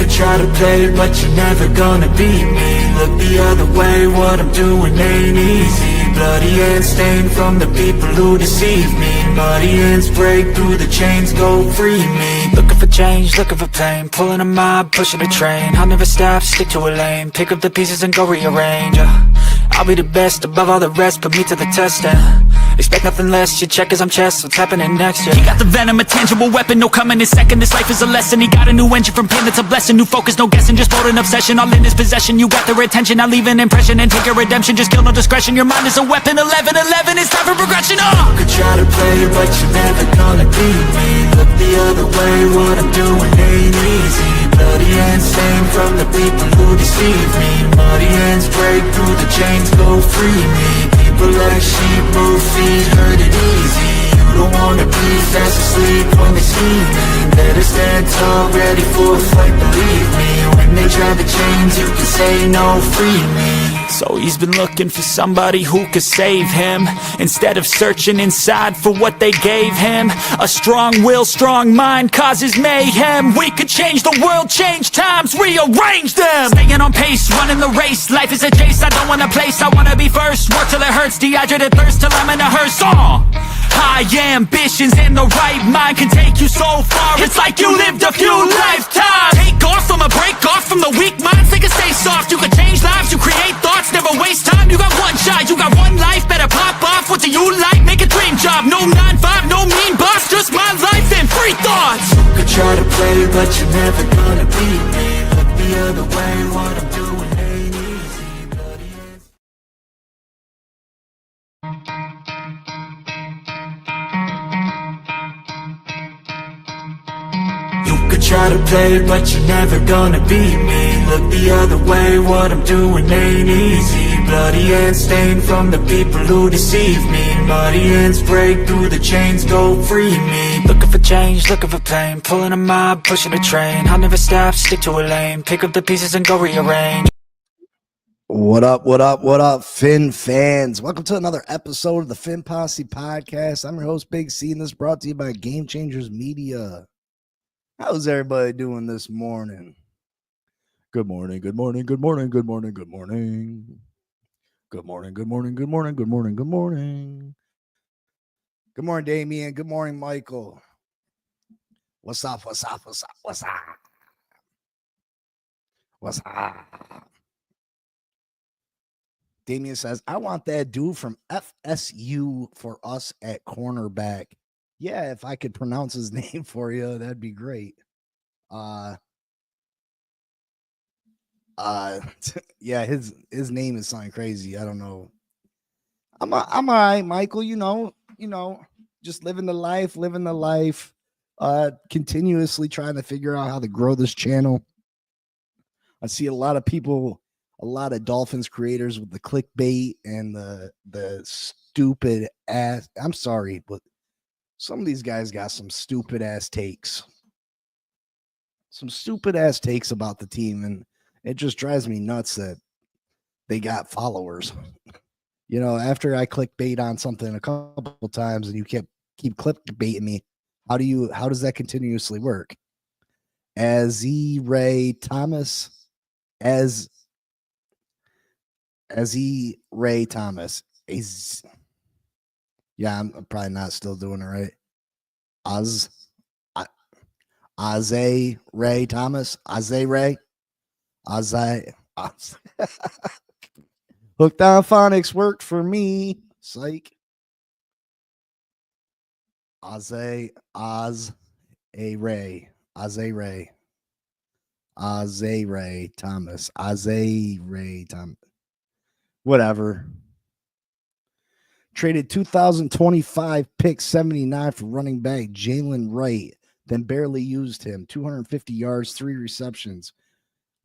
could try to play, but you're never gonna beat me. Look the other way, what I'm doing ain't easy. Bloody hands stained from the people who deceive me. Muddy hands break through the chains, go free me. Looking for change, looking for pain, pulling a mob, pushing a train. I'll never stop, stick to a lane, pick up the pieces and go rearrange. I'll be the best above all the rest, put me to the test and expect nothing less, you check as I'm chess, what's happening next, yeah. He got the venom, a tangible weapon, no coming in second. This life is a lesson, he got a new engine from pain that's a blessing. New focus, no guessing, just bold and obsession, all in his possession. You got their attention, I leave an impression and take your redemption. Just kill, no discretion, your mind is a weapon. 11-11, it's time for progression, You could try to play, but you're never gonna beat me. Look the other way, what I'm doing ain't easy. Bloody hands stained from the people who deceive me. Muddy hands break through the chains, go free me. People like sheep move feet, hurt it easy. You don't wanna be fast asleep when they see me. Better stand tall, ready for a fight, believe me. When they try the chains, you can say no, free me. So he's been looking for somebody who could save him, instead of searching inside for what they gave him. A strong will, strong mind causes mayhem. We could change the world, change times, rearrange them. Staying on pace, running the race. Life is a chase, I don't want a place, I wanna be first. Work till it hurts, dehydrated thirst till I'm in a hearse. High ambitions and the right mind can take you so far. It's like you lived a few lifetimes. Take off from a break off from the weak minds, they can stay soft. You can change lives, you create thoughts, never waste time. You got one shot, you got one life, better pop off. What do you like? Make a dream job. No 9-5, no mean boss, just my life and free thoughts. You could try to play, but you're never gonna beat me. Look the other way, what I'm doing ain't easy. Bloody hands. You could try to play, but you're never gonna beat me. Look the other way, what I'm doing ain't easy. Bloody hands stained from the people who deceive me. Muddy hands break through the chains, go free me. Looking for change, looking for pain, pulling a mob, pushing a train. I'll never stop, stick to a lane, pick up the pieces and go rearrange. What up, Finn fans? Welcome to another episode of the Finn Posse Podcast. I'm your host, Big C, and this is brought to you by Game Changers Media. How's everybody doing this morning? Good morning, good morning, good morning, good morning, good morning. Good morning, good morning, good morning, good morning, good morning. Good morning, Damien. Good morning, Michael. What's up, what's up, what's up, what's up? What's up? Damien says, I want that dude from FSU for us at cornerback. Yeah, if I could pronounce his name for you, that'd be great. Yeah, his name is something crazy. I don't know. I'm all right, Michael. You know, just living the life, continuously trying to figure out how to grow this channel. I see a lot of people, a lot of Dolphins creators with the clickbait and the stupid ass. I'm sorry, but some of these guys got some stupid ass takes. Some stupid ass takes about the team, and it just drives me nuts that they got followers. You know, after I clickbait on something a couple times and you keep clickbaiting me, how does that continuously work? As E. Ray Thomas, as E. Ray Thomas is, yeah, I'm probably not still doing it right. Aze Ray Thomas, Aze Ray, Aze. Hooked on Phonics worked for me. Psych. Oz A Ray Thomas. Whatever. Traded 2025 pick 79 for running back Jalen Wright, then barely used him. 250 yards, 3 receptions.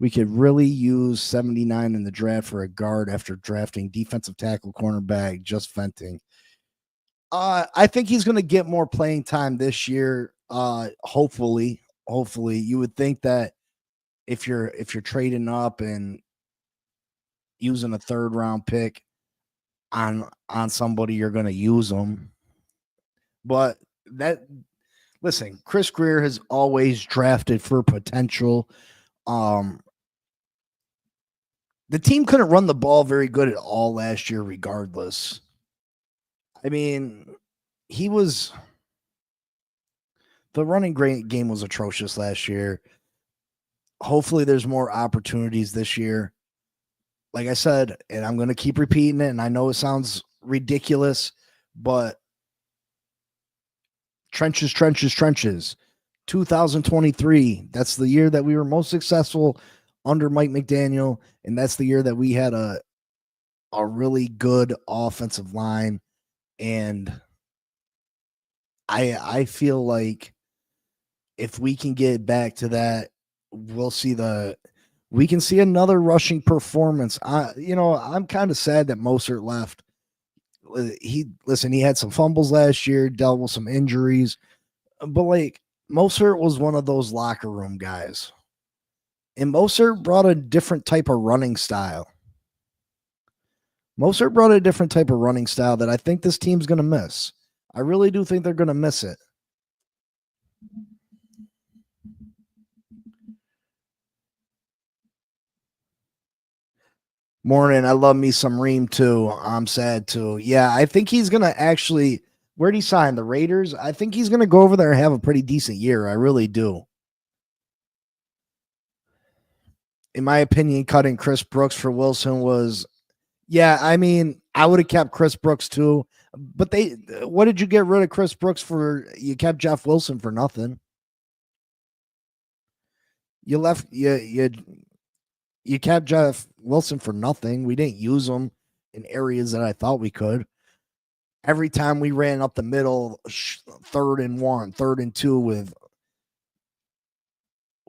We could really use 79 in the draft for a guard after drafting defensive tackle cornerback just venting. I think he's going to get more playing time this year. Hopefully, you would think that if you're trading up and using a 3rd round pick on somebody, you're going to use them. But listen, Chris Grier has always drafted for potential. The team couldn't run the ball very good at all last year, regardless. I mean, the running game was atrocious last year. Hopefully there's more opportunities this year. Like I said, and I'm going to keep repeating it, and I know it sounds ridiculous, but trenches. 2023, that's the year that we were most successful under Mike McDaniel, and that's the year that we had a really good offensive line. And I feel like if we can get back to that, we can see another rushing performance. I'm kind of sad that Mostert left. He had some fumbles last year, dealt with some injuries, but like Mostert was one of those locker room guys. And Mostert brought a different type of running style. That I think this team's going to miss. I really do think they're going to miss it. Morning. I love me some Reem too. I'm sad too. Yeah, I think he's going to actually, where'd he sign? The Raiders? I think he's going to go over there and have a pretty decent year. I really do. In my opinion, cutting Chris Brooks for Wilson was, I mean, I would have kept Chris Brooks too. But what did you get rid of Chris Brooks for? You kept Jeff Wilson for nothing. You kept Jeff Wilson for nothing. We didn't use him in areas that I thought we could. Every time we ran up the middle, 3rd and 1, 3rd and 2 with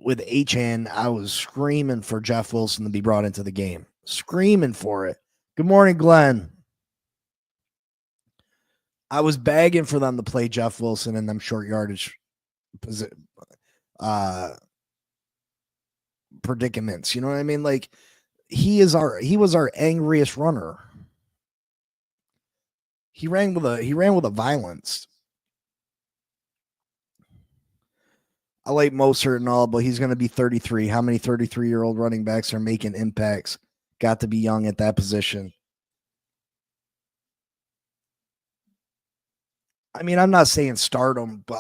Achane, I was screaming for Jeff Wilson to be brought into the game. Screaming for it. Good morning, Glenn. I was begging for them to play Jeff Wilson in them short yardage predicaments. You know what I mean? Like he was our angriest runner. He ran with a violence. I like Mostert and all, but he's going to be 33. How many 33-year-old running backs are making impacts? Got to be young at that position. I mean, I'm not saying start him, but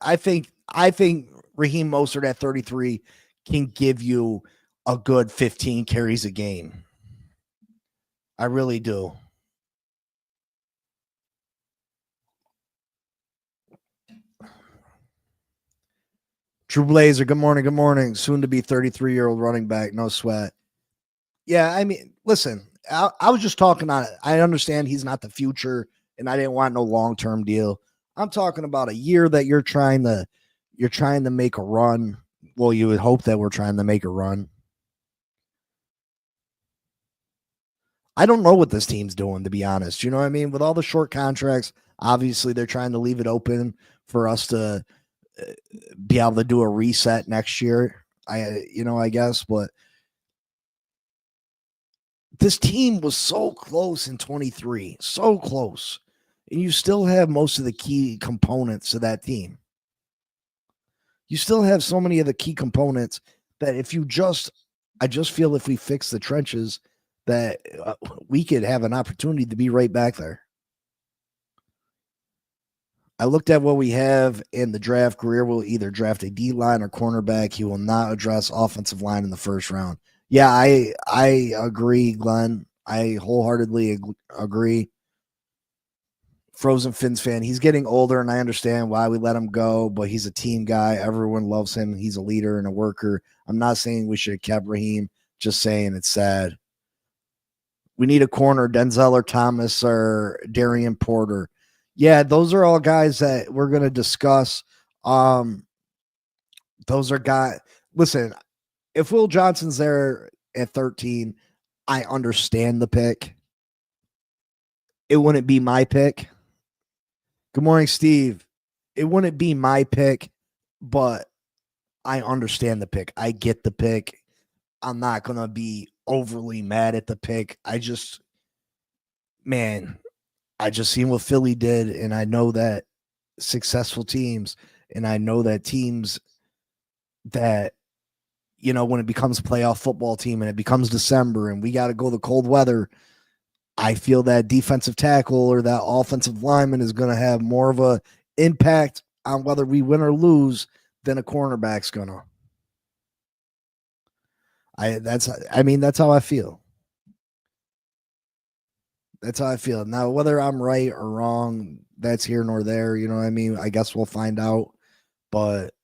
I think Raheem Mostert at 33 can give you a good 15 carries a game. I really do. True Blazer, good morning. Good morning. Soon to be 33-year-old running back. No sweat. Yeah, I mean, listen, I was just talking on it. I understand he's not the future, and I didn't want no long-term deal. I'm talking about a year that you're trying to make a run. Well, you would hope that we're trying to make a run. I don't know what this team's doing, to be honest. You know what I mean? With all the short contracts, obviously they're trying to leave it open for us to be able to do a reset next year. I guess, but this team was so close in 23, so close, and you still have most of the key components of that team. You still have so many of the key components that I just feel if we fix the trenches, that we could have an opportunity to be right back there. I looked at what we have in the draft. Greer will either draft a D-line or cornerback. He will not address offensive line in the first round. Yeah, I agree, Glenn. I wholeheartedly agree. Frozen Fins fan. He's getting older, and I understand why we let him go, but he's a team guy. Everyone loves him. He's a leader and a worker. I'm not saying we should have kept Raheem, just saying it's sad. We need a corner, Denzel or Thomas or Darian Porter. Yeah, those are all guys that we're going to discuss. Those are guys. Listen, if Will Johnson's there at 13, I understand the pick. It wouldn't be my pick. Good morning, Steve. It wouldn't be my pick, but I understand the pick. I get the pick. I'm not going to be overly mad at the pick. I just seen what Philly did, and I know that successful teams, and I know that teams that you know, when it becomes a playoff football team and it becomes December and we got to go the cold weather, I feel that defensive tackle or that offensive lineman is going to have more of a impact on whether we win or lose than a cornerback's going to. That's how I feel. That's how I feel. Now, whether I'm right or wrong, that's here nor there. You know what I mean? I guess we'll find out. But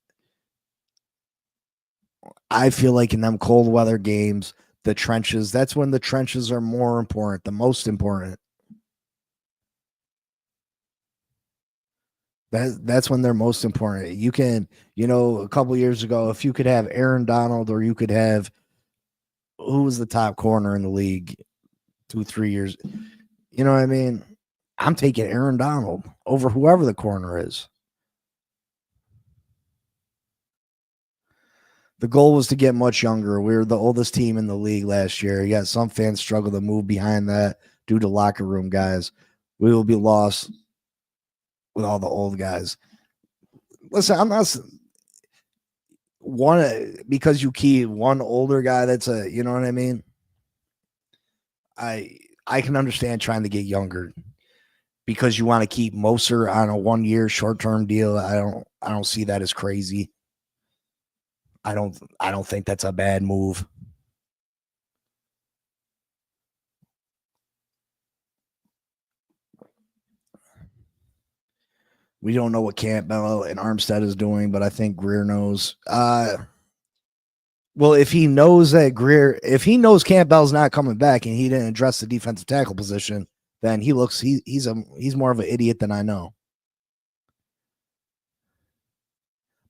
I feel like in them cold weather games, the trenches, that's when the trenches are more important, the most important. That's when they're most important. You can, you know, a couple years ago, if you could have Aaron Donald or you could have who was the top corner in the league 2-3 years, you know what I mean? I'm taking Aaron Donald over whoever the corner is. The goal was to get much younger. We were the oldest team in the league last year. Yet some fans struggle to move behind that due to locker room guys. We will be lost with all the old guys. Listen, I'm not one because you keep one older guy. That's a, you know what I mean? I can understand trying to get younger because you want to keep Moser on a 1-year short-term deal. I don't see that as crazy. I don't think that's a bad move. We don't know what Campbell and Armstead is doing, but I think Greer knows. Well, if he knows Campbell's not coming back and he didn't address the defensive tackle position, then he's more of an idiot than I know.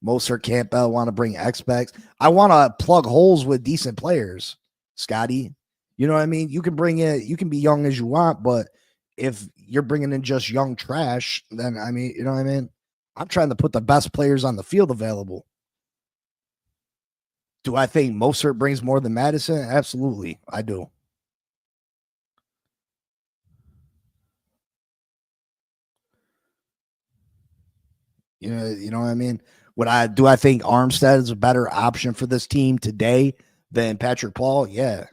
Moser, Campbell want to bring X-backs. I want to plug holes with decent players, Scotty. You know what I mean? You can be young as you want, but if you're bringing in just young trash, then I mean, you know what I mean? I'm trying to put the best players on the field available. Do I think Moser brings more than Madison? Absolutely, I do. You know what I mean? Do I think Armstead is a better option for this team today than Patrick Paul? Yeah.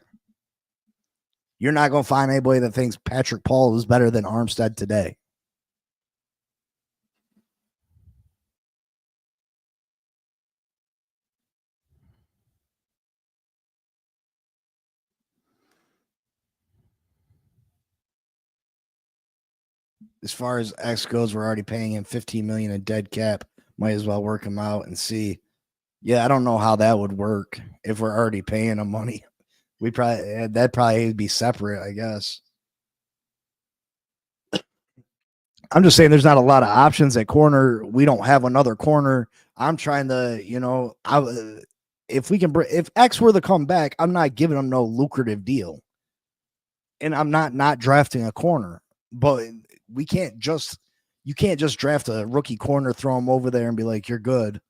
You're not going to find anybody that thinks Patrick Paul is better than Armstead today. As far as X goes, we're already paying him $15 million in dead cap. Might as well work him out and see. Yeah, I don't know how that would work if we're already paying him money. That'd probably be separate, I guess. I'm just saying there's not a lot of options at corner. We don't have another corner. I'm trying to, you know, if X were to come back, I'm not giving him no lucrative deal. And I'm not drafting a corner. But you can't just draft a rookie corner, throw him over there and be like, you're good.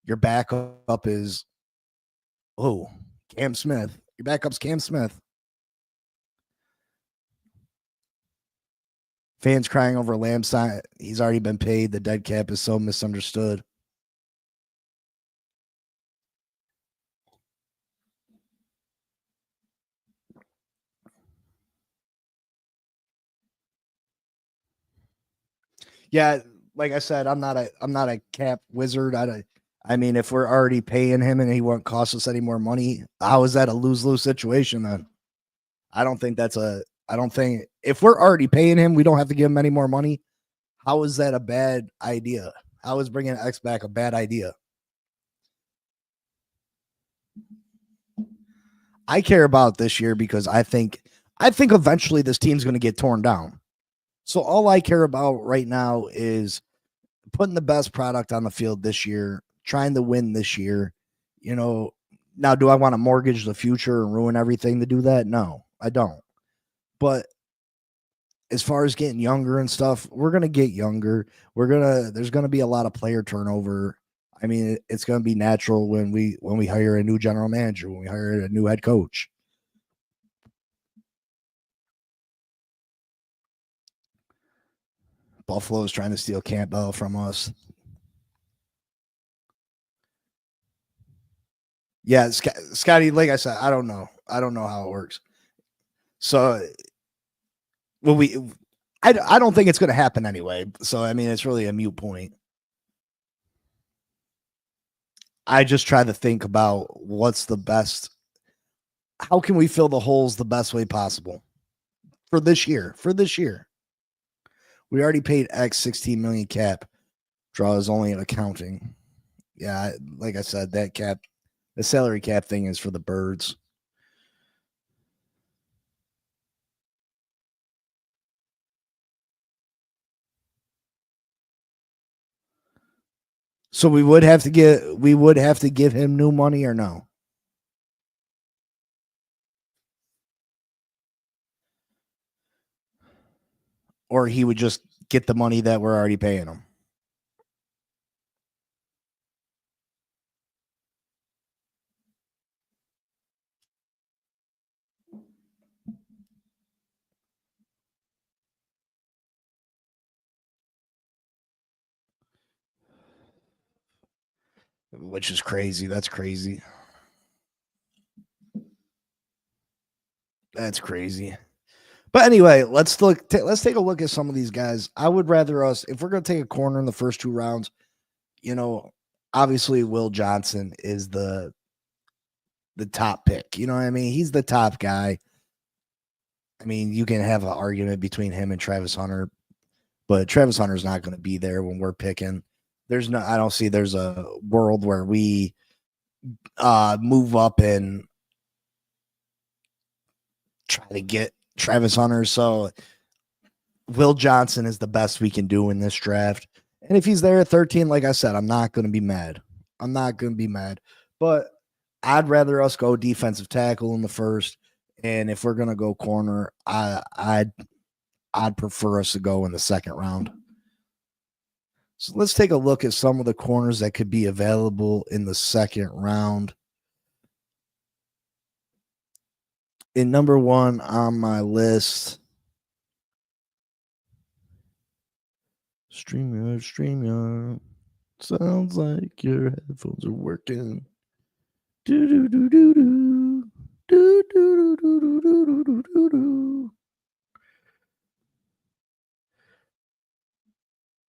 Your backup is Cam Smith. Your backup's Cam Smith. Fans crying over Lamb sign. He's already been paid. The dead cap is so misunderstood. Yeah, like I said, I'm not a cap wizard. I mean, if we're already paying him and he won't cost us any more money, how is that a lose-lose situation then? I don't think if we're already paying him, we don't have to give him any more money. How is that a bad idea? How is bringing X back a bad idea? I care about this year because I think eventually this team's going to get torn down. So all I care about right now is putting the best product on the field this year, trying to win this year. You know, now do I want to mortgage the future and ruin everything to do that? No, I don't. But as far as getting younger and stuff, we're going to get younger. There's going to be a lot of player turnover. I mean, it's going to be natural when we hire a new general manager, when we hire a new head coach. Buffalo is trying to steal Campbell from us. Yeah, Scotty, like I said, I don't know. I don't know how it works. So, well, I don't think it's going to happen anyway. So, I mean, it's really a mute point. I just try to think about what's the best. How can we fill the holes the best way possible for this year? For this year, we already paid X 16 million cap. Draw is only an accounting. Yeah, like I said, that cap, the salary cap thing is for the birds. So we would have to give him new money or no? Or he would just get the money that we're already paying him. Which is crazy. That's crazy. That's crazy. But anyway, let's take a look at some of these guys. I would rather us, if we're going to take a corner in the first 2 rounds, you know, obviously Will Johnson is the top pick. You know what I mean? He's the top guy. I mean, you can have an argument between him and Travis Hunter, but Travis Hunter's not going to be there when we're picking. I don't see there's a world where we move up and try to get Travis Hunter. So Will Johnson is the best we can do in this draft. And if he's there at 13, like I said, I'm not going to be mad. But I'd rather us go defensive tackle in the first. And if we're going to go corner, I'd prefer us to go in the second round. So let's take a look at some of the corners that could be available in the second round. In number 1 on my list, StreamYard. Sounds like your headphones are working. Do do do do do do do do do do do do do.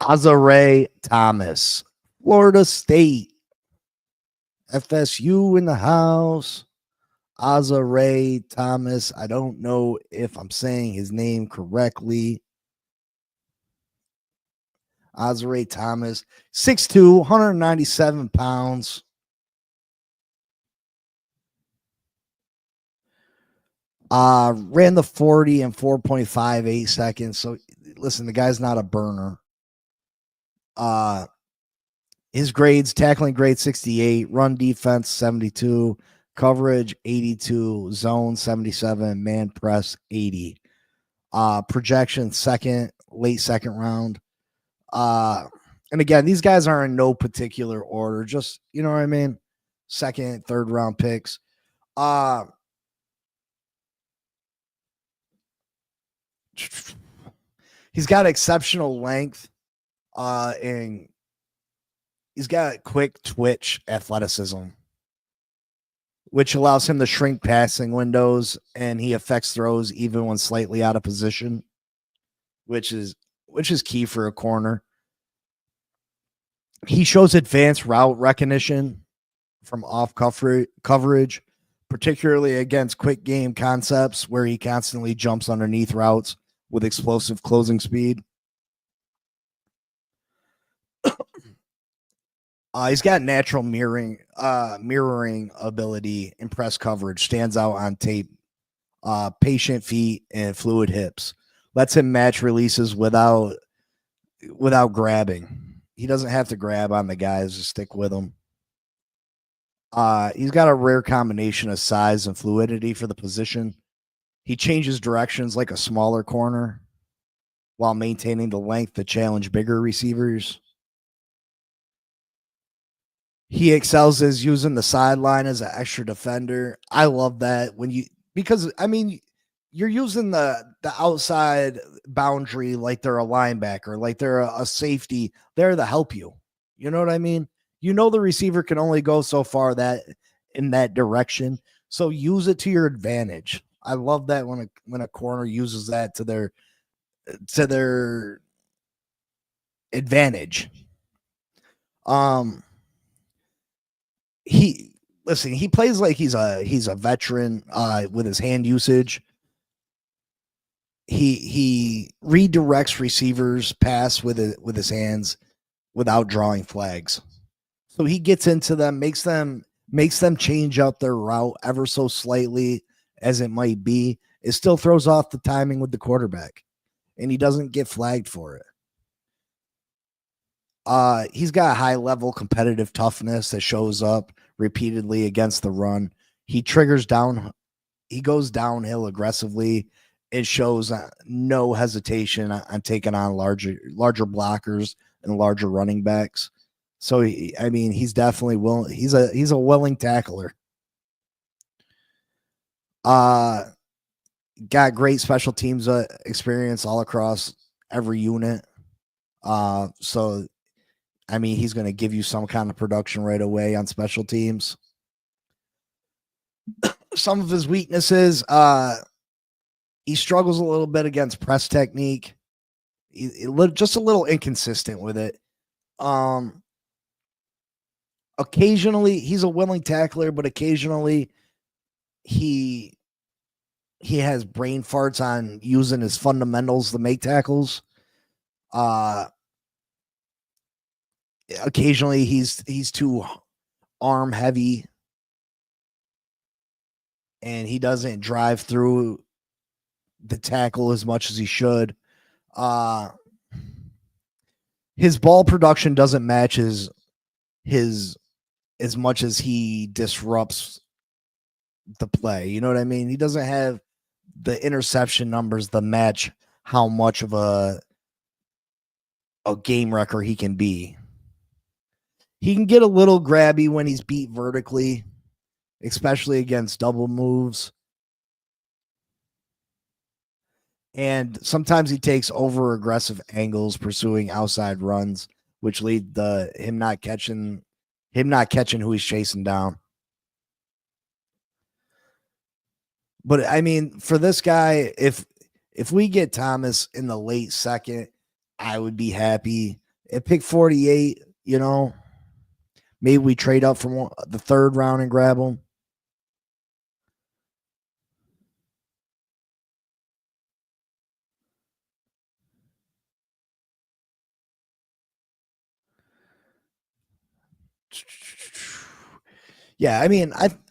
Azareye'h Thomas, Florida State, FSU in the house. Azareye'h Thomas. I don't know if I'm saying his name correctly. Azareye'h Thomas, 6'2", 197 pounds. Ran the 40 in 4.58 seconds. So listen, the guy's not a burner. His grades, tackling grade 68, run defense 72, coverage 82, zone 77, man press 80. Projection late second round. And again, these guys are in no particular order, just, you know what I mean? Second, third round picks. He's got exceptional length, and he's got quick twitch athleticism, which allows him to shrink passing windows, and he affects throws even when slightly out of position, which is key for a corner. He shows advanced route recognition from off coverage, particularly against quick game concepts where he constantly jumps underneath routes with explosive closing speed. He's got natural mirroring ability in press coverage, stands out on tape, patient feet and fluid hips, lets him match releases without grabbing. He doesn't have to grab on the guys to stick with them. He's got a rare combination of size and fluidity for the position. He changes directions like a smaller corner while maintaining the length to challenge bigger receivers. He excels as using the sideline as an extra defender. I love that because you're using the outside boundary like they're a linebacker, like they're a safety there to help you. You know what I mean? You know the receiver can only go so far, that in that direction. So use it to your advantage. I love that when a corner uses that to their advantage. He listen, he plays like he's a veteran with his hand usage. He redirects receivers pass with his hands without drawing flags. So he gets into them, makes them change up their route ever so slightly as it might be. It still throws off the timing with the quarterback, and he doesn't get flagged for it. He's got high level competitive toughness that shows up repeatedly against the run. He triggers down, he goes downhill aggressively. It shows no hesitation on taking on larger blockers and larger running backs. So he's definitely willing. He's a willing tackler. Got great special teams experience all across every unit. So he's going to give you some kind of production right away on special teams. Some of his weaknesses, he struggles a little bit against press technique. Just a little inconsistent with it. Occasionally he's a willing tackler, but occasionally he has brain farts on using his fundamentals to make tackles. Occasionally he's too arm heavy and he doesn't drive through the tackle as much as he should. His ball production doesn't match his as much as he disrupts the play. You know what I mean? He doesn't have the interception numbers that match how much of a game wrecker he can be. He can get a little grabby when he's beat vertically, especially against double moves. And sometimes he takes over aggressive angles pursuing outside runs, which lead to him not catching who he's chasing down. But for this guy, if we get Thomas in the late second, I would be happy. At pick 48, maybe we trade up from the third round and grab him. Yeah,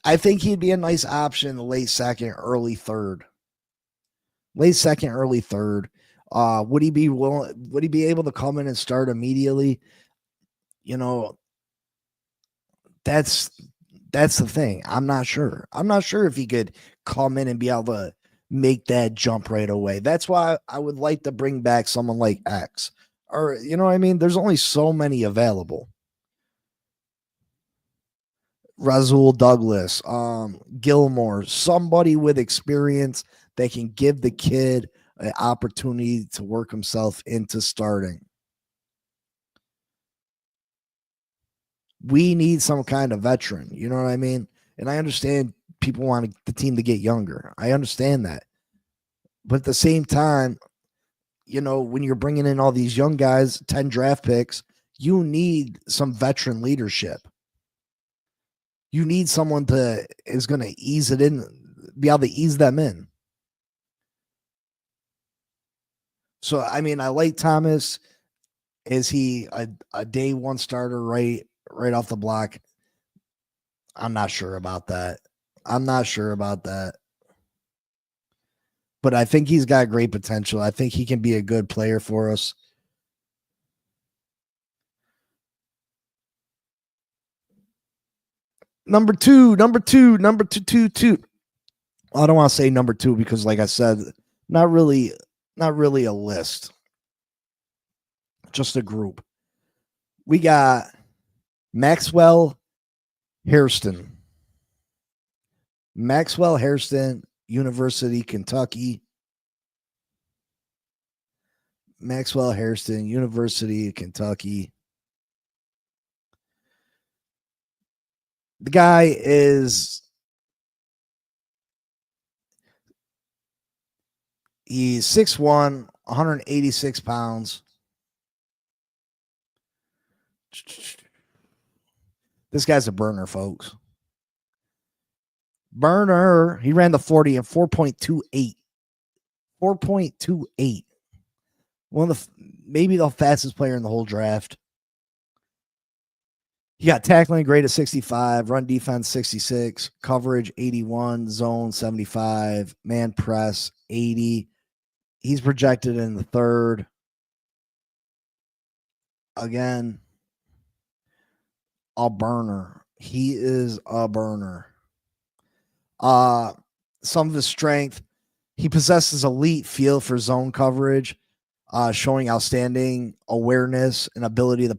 I think he'd be a nice option in the late second, early third. Late second, early third. Would he be willing? Would he be able to come in and start immediately? That's the thing. I'm not sure. I'm not sure if he could come in and be able to make that jump right away. That's why I would like to bring back someone like X, or there's only so many available. Rasul Douglas, Gilmore, somebody with experience that can give the kid an opportunity to work himself into starting. We need some kind of veteran, you know what I mean? And I understand people want the team to get younger. I understand that. But at the same time, when you're bringing in all these young guys, 10 draft picks, you need some veteran leadership. You need someone is going to ease it in, be able to ease them in. So, I like Thomas. Is he a day one starter right off the block? I'm not sure about that. But I think he's got great potential. I think he can be a good player for us. Number two. I don't want to say number two because, like I said, not really a list, just a group. We got Maxwell Hairston, University, Kentucky. Maxwell Hairston, University of Kentucky. The guy is he's 6'1", 186 pounds. This guy's a burner, folks. Burner. He ran the 40 in 4.28. 4.28. One of maybe the fastest player in the whole draft. He got tackling grade of 65, run defense 66, coverage 81, zone 75, man press 80. He's projected in the third. Again, a burner. He is a burner. Some of his strength, he possesses elite feel for zone coverage, showing outstanding awareness and ability to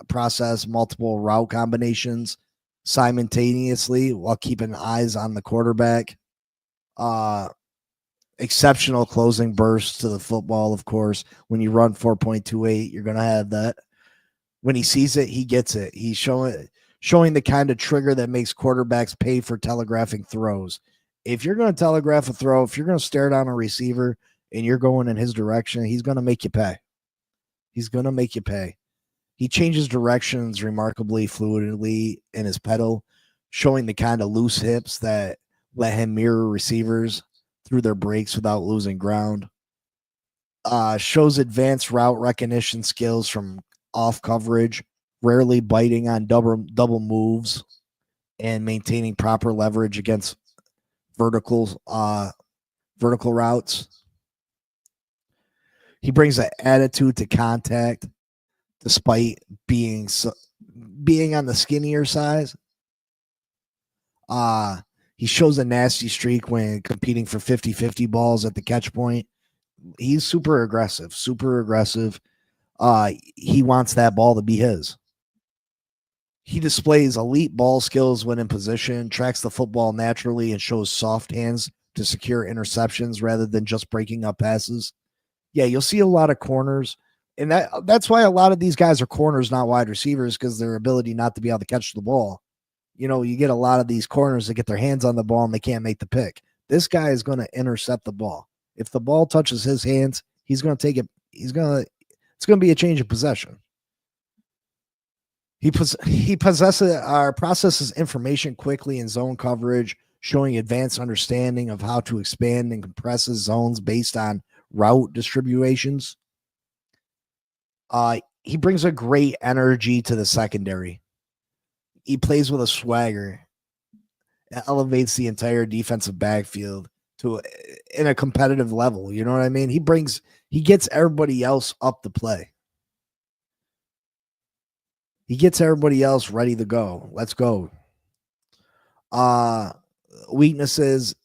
process multiple route combinations simultaneously while keeping eyes on the quarterback. Exceptional closing bursts to the football, of course. When you run 4.28, you're going to have that. When he sees it, he gets it. He's showing the kind of trigger that makes quarterbacks pay for telegraphing throws. If you're going to telegraph a throw, if you're going to stare down a receiver and you're going in his direction, he's going to make you pay. He's going to make you pay. He changes directions remarkably fluidly in his pedal, showing the kind of loose hips that let him mirror receivers through their breaks without losing ground. Shows advanced route recognition skills from off coverage, rarely biting on double moves, and maintaining proper leverage against vertical routes. He brings an attitude to contact, despite being on the skinnier side. He shows a nasty streak when competing for 50-50 balls at the catch point. He's super aggressive. He wants that ball to be his. He displays elite ball skills when in position, tracks the football naturally, and shows soft hands to secure interceptions rather than just breaking up passes. Yeah, you'll see a lot of corners, and that's why a lot of these guys are corners, not wide receivers, because their ability not to be able to catch the ball. You know, you get a lot of these corners that get their hands on the ball and they can't make the pick. This guy is going to intercept the ball. If the ball touches his hands, he's going to take it. It's going to be a change of possession. He processes information quickly in zone coverage, showing advanced understanding of how to expand and compress his zones based on route distributions. He brings a great energy to the secondary. He plays with a swagger. It elevates the entire defensive backfield in a competitive level. You know what I mean? He gets everybody else up to play. He gets everybody else ready to go. Let's go. Weaknesses.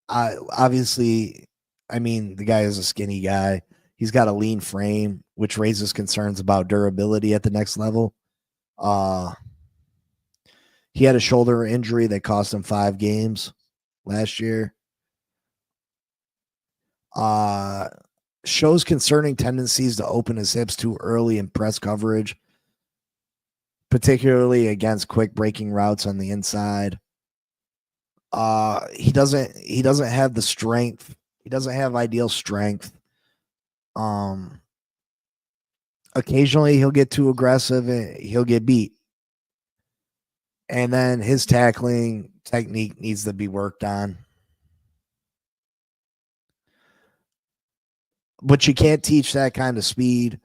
Obviously, I mean, the guy is a skinny guy. He's got a lean frame, which raises concerns about durability at the next level. He had a shoulder injury that cost him 5 games last year. Shows concerning tendencies to open his hips too early in press coverage, particularly against quick breaking routes on the inside. He doesn't have the strength. He doesn't have ideal strength. Occasionally he'll get too aggressive and he'll get beat. And then his tackling technique needs to be worked on. But you can't teach that kind of speed.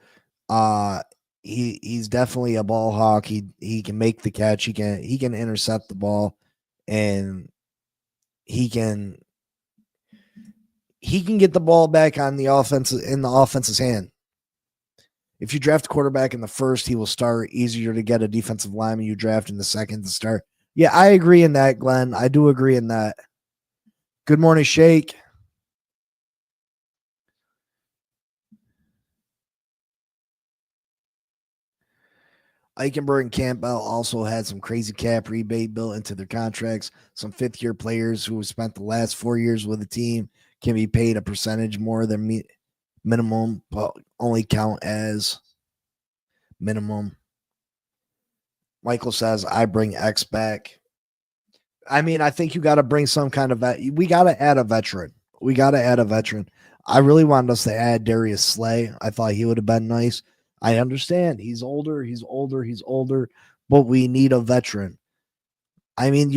He's definitely a ball hawk. He can make the catch. He can intercept the ball, and he can get the ball back on the offense's hand. If you draft a quarterback in the first, he will start. Easier to get a defensive lineman you draft in the second to start. Yeah, I agree in that, Glenn. I do agree in that. Good morning, Shake. Eichenberg and Campbell also had some crazy cap rebate built into their contracts. Some fifth-year players who have spent the last 4 years with the team can be paid a percentage more than minimum, but only count as minimum. Michael says, I bring X back. I mean, I think you got to bring some kind of we got to add a veteran. We got to add a veteran. I really wanted us to add Darius Slay. I thought he would have been nice. I understand he's older, but we need a veteran. I mean,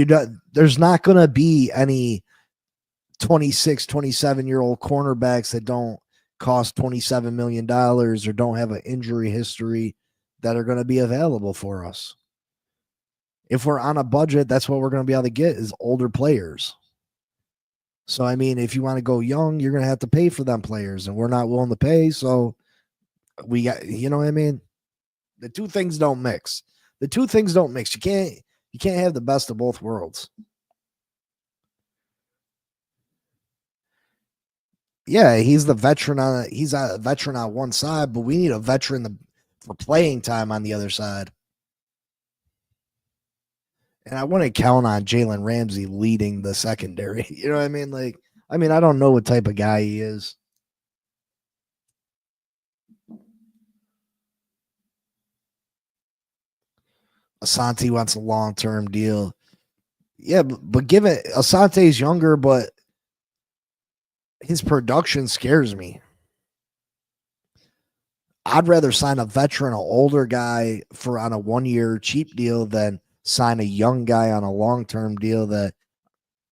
there's not going to be any 26, 27-year-old cornerbacks that don't cost $27 million or don't have an injury history that are going to be available for us. If we're on a budget, that's what we're going to be able to get is older players. So, I mean, if you want to go young, you're going to have to pay for them players, and we're not willing to pay. So we got, you know what I mean? The two things don't mix. You can't have the best of both worlds. Yeah, he's a veteran on one side, but we need a veteran for playing time on the other side. And I want to count on Jalen Ramsey leading the secondary. You know what I mean? I don't know what type of guy he is. Asante wants a long-term deal. Yeah, but given Asante's younger, but his production scares me. I'd rather sign a veteran, an older guy on a 1-year cheap deal than sign a young guy on a long-term deal that,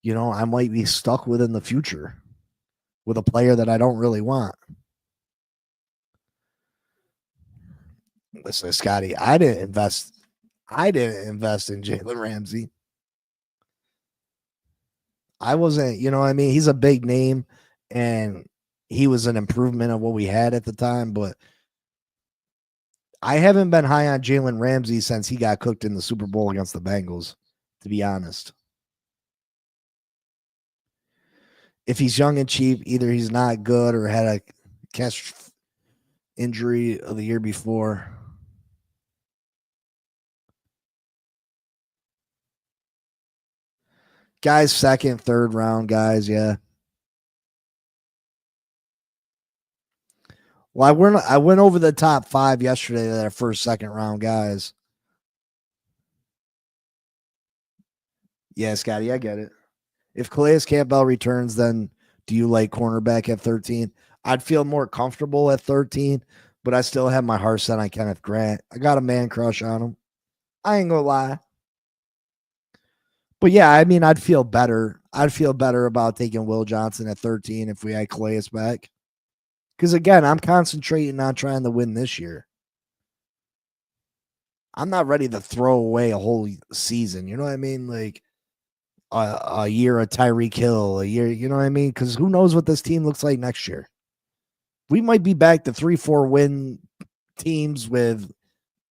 I might be stuck with in the future with a player that I don't really want. Listen, Scotty, I didn't invest in Jalen Ramsey. I wasn't, he's a big name and he was an improvement of what we had at the time, but I haven't been high on Jalen Ramsey since he got cooked in the Super Bowl against the Bengals, to be honest. If he's young and cheap, either he's not good or had a catch injury of the year before. Guys, second, third round guys, yeah. Well, I went over the top 5 yesterday that are first, second round guys. Yeah, Scotty, I get it. If Calais Campbell returns, then do you like cornerback at 13? I'd feel more comfortable at 13, but I still have my heart set on Kenneth Grant. I got a man crush on him. I ain't gonna lie. But yeah, I mean, I'd feel better. I'd feel better about taking Will Johnson at 13 if we had Calais back. Because again, I'm concentrating on trying to win this year. I'm not ready to throw away a whole season. You know what I mean? Like a year of Tyreek Hill, a year, you know what I mean? Because who knows what this team looks like next year? We might be back to 3-4 win teams with,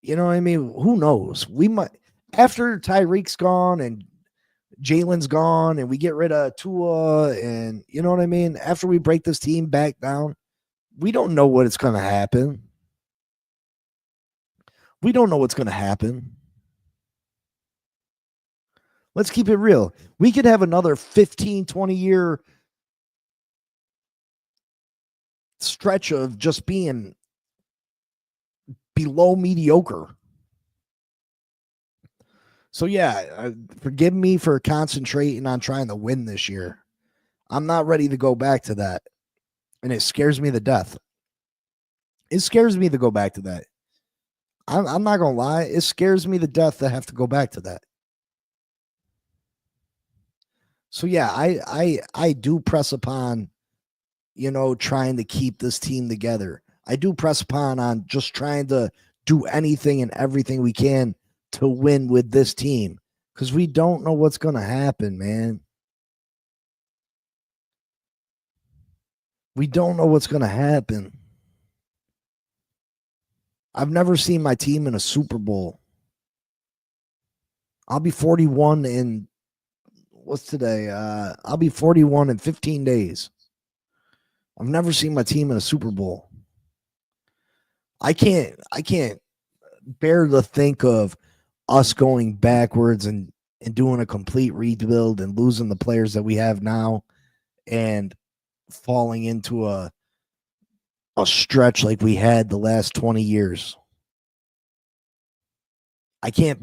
you know what I mean? Who knows? We might, after Tyreek's gone and Jalen's gone and we get rid of Tua and, you know what I mean? After we break this team back down, we don't know what it's going to happen. We don't know what's going to happen. Let's keep it real. We could have another 15, 20-year stretch of just being below mediocre. So, yeah, forgive me for concentrating on trying to win this year. I'm not ready to go back to that. And it scares me to death. It scares me to go back to that. I'm not going to lie. It scares me to death to have to go back to that. So, yeah, I do press upon, trying to keep this team together. I do press upon on just trying to do anything and everything we can to win with this team because we don't know what's going to happen, man. We don't know what's going to happen. I've never seen my team in a Super Bowl. I'll be 41 in what's today? I'll be 41 in 15 days. I've never seen my team in a Super Bowl. I can't bear to think of us going backwards and doing a complete rebuild and losing the players that we have now and falling into a stretch like we had the last 20 years. I can't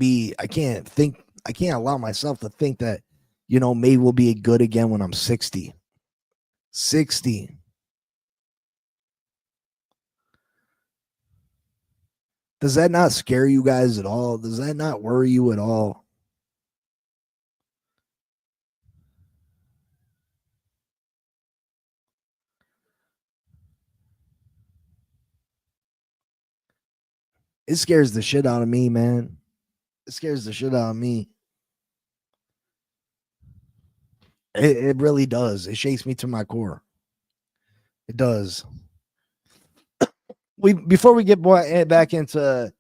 allow myself to think that, maybe we'll be good again when I'm 60. 60. Does that not scare you guys at all? Does that not worry you at all? It scares the shit out of me, man. It scares the shit out of me. It really does. It shakes me to my core. It does. Before we get back into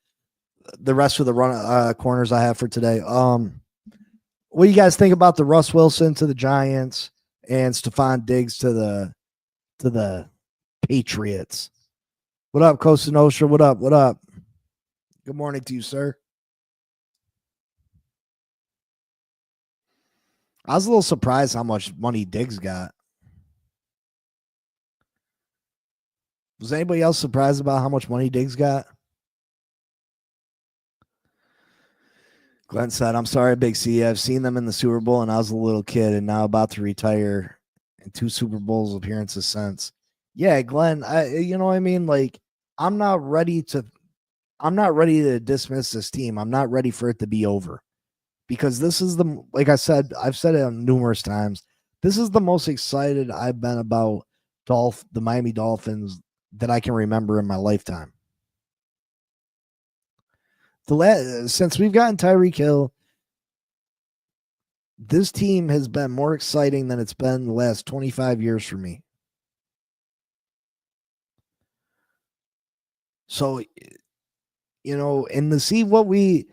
the rest of the corners I have for today, what do you guys think about the Russ Wilson to the Giants and Stephon Diggs to the Patriots? What up, Costa Nostra? What up? What up? Good morning to you, sir. I was a little surprised how much money Diggs got. Was anybody else surprised about how much money Diggs got? Glenn said, I'm sorry, Big C. I've seen them in the Super Bowl and I was a little kid and now about to retire and 2 Super Bowls appearances since. Yeah, Glenn, you know what I mean? Like, I'm not ready to dismiss this team. I'm not ready for it to be over. Because this is like I said, I've said it numerous times. This is the most excited I've been about the Miami Dolphins that I can remember in my lifetime. Since we've gotten Tyreek Hill, this team has been more exciting than it's been the last 25 years for me. So, and to see what we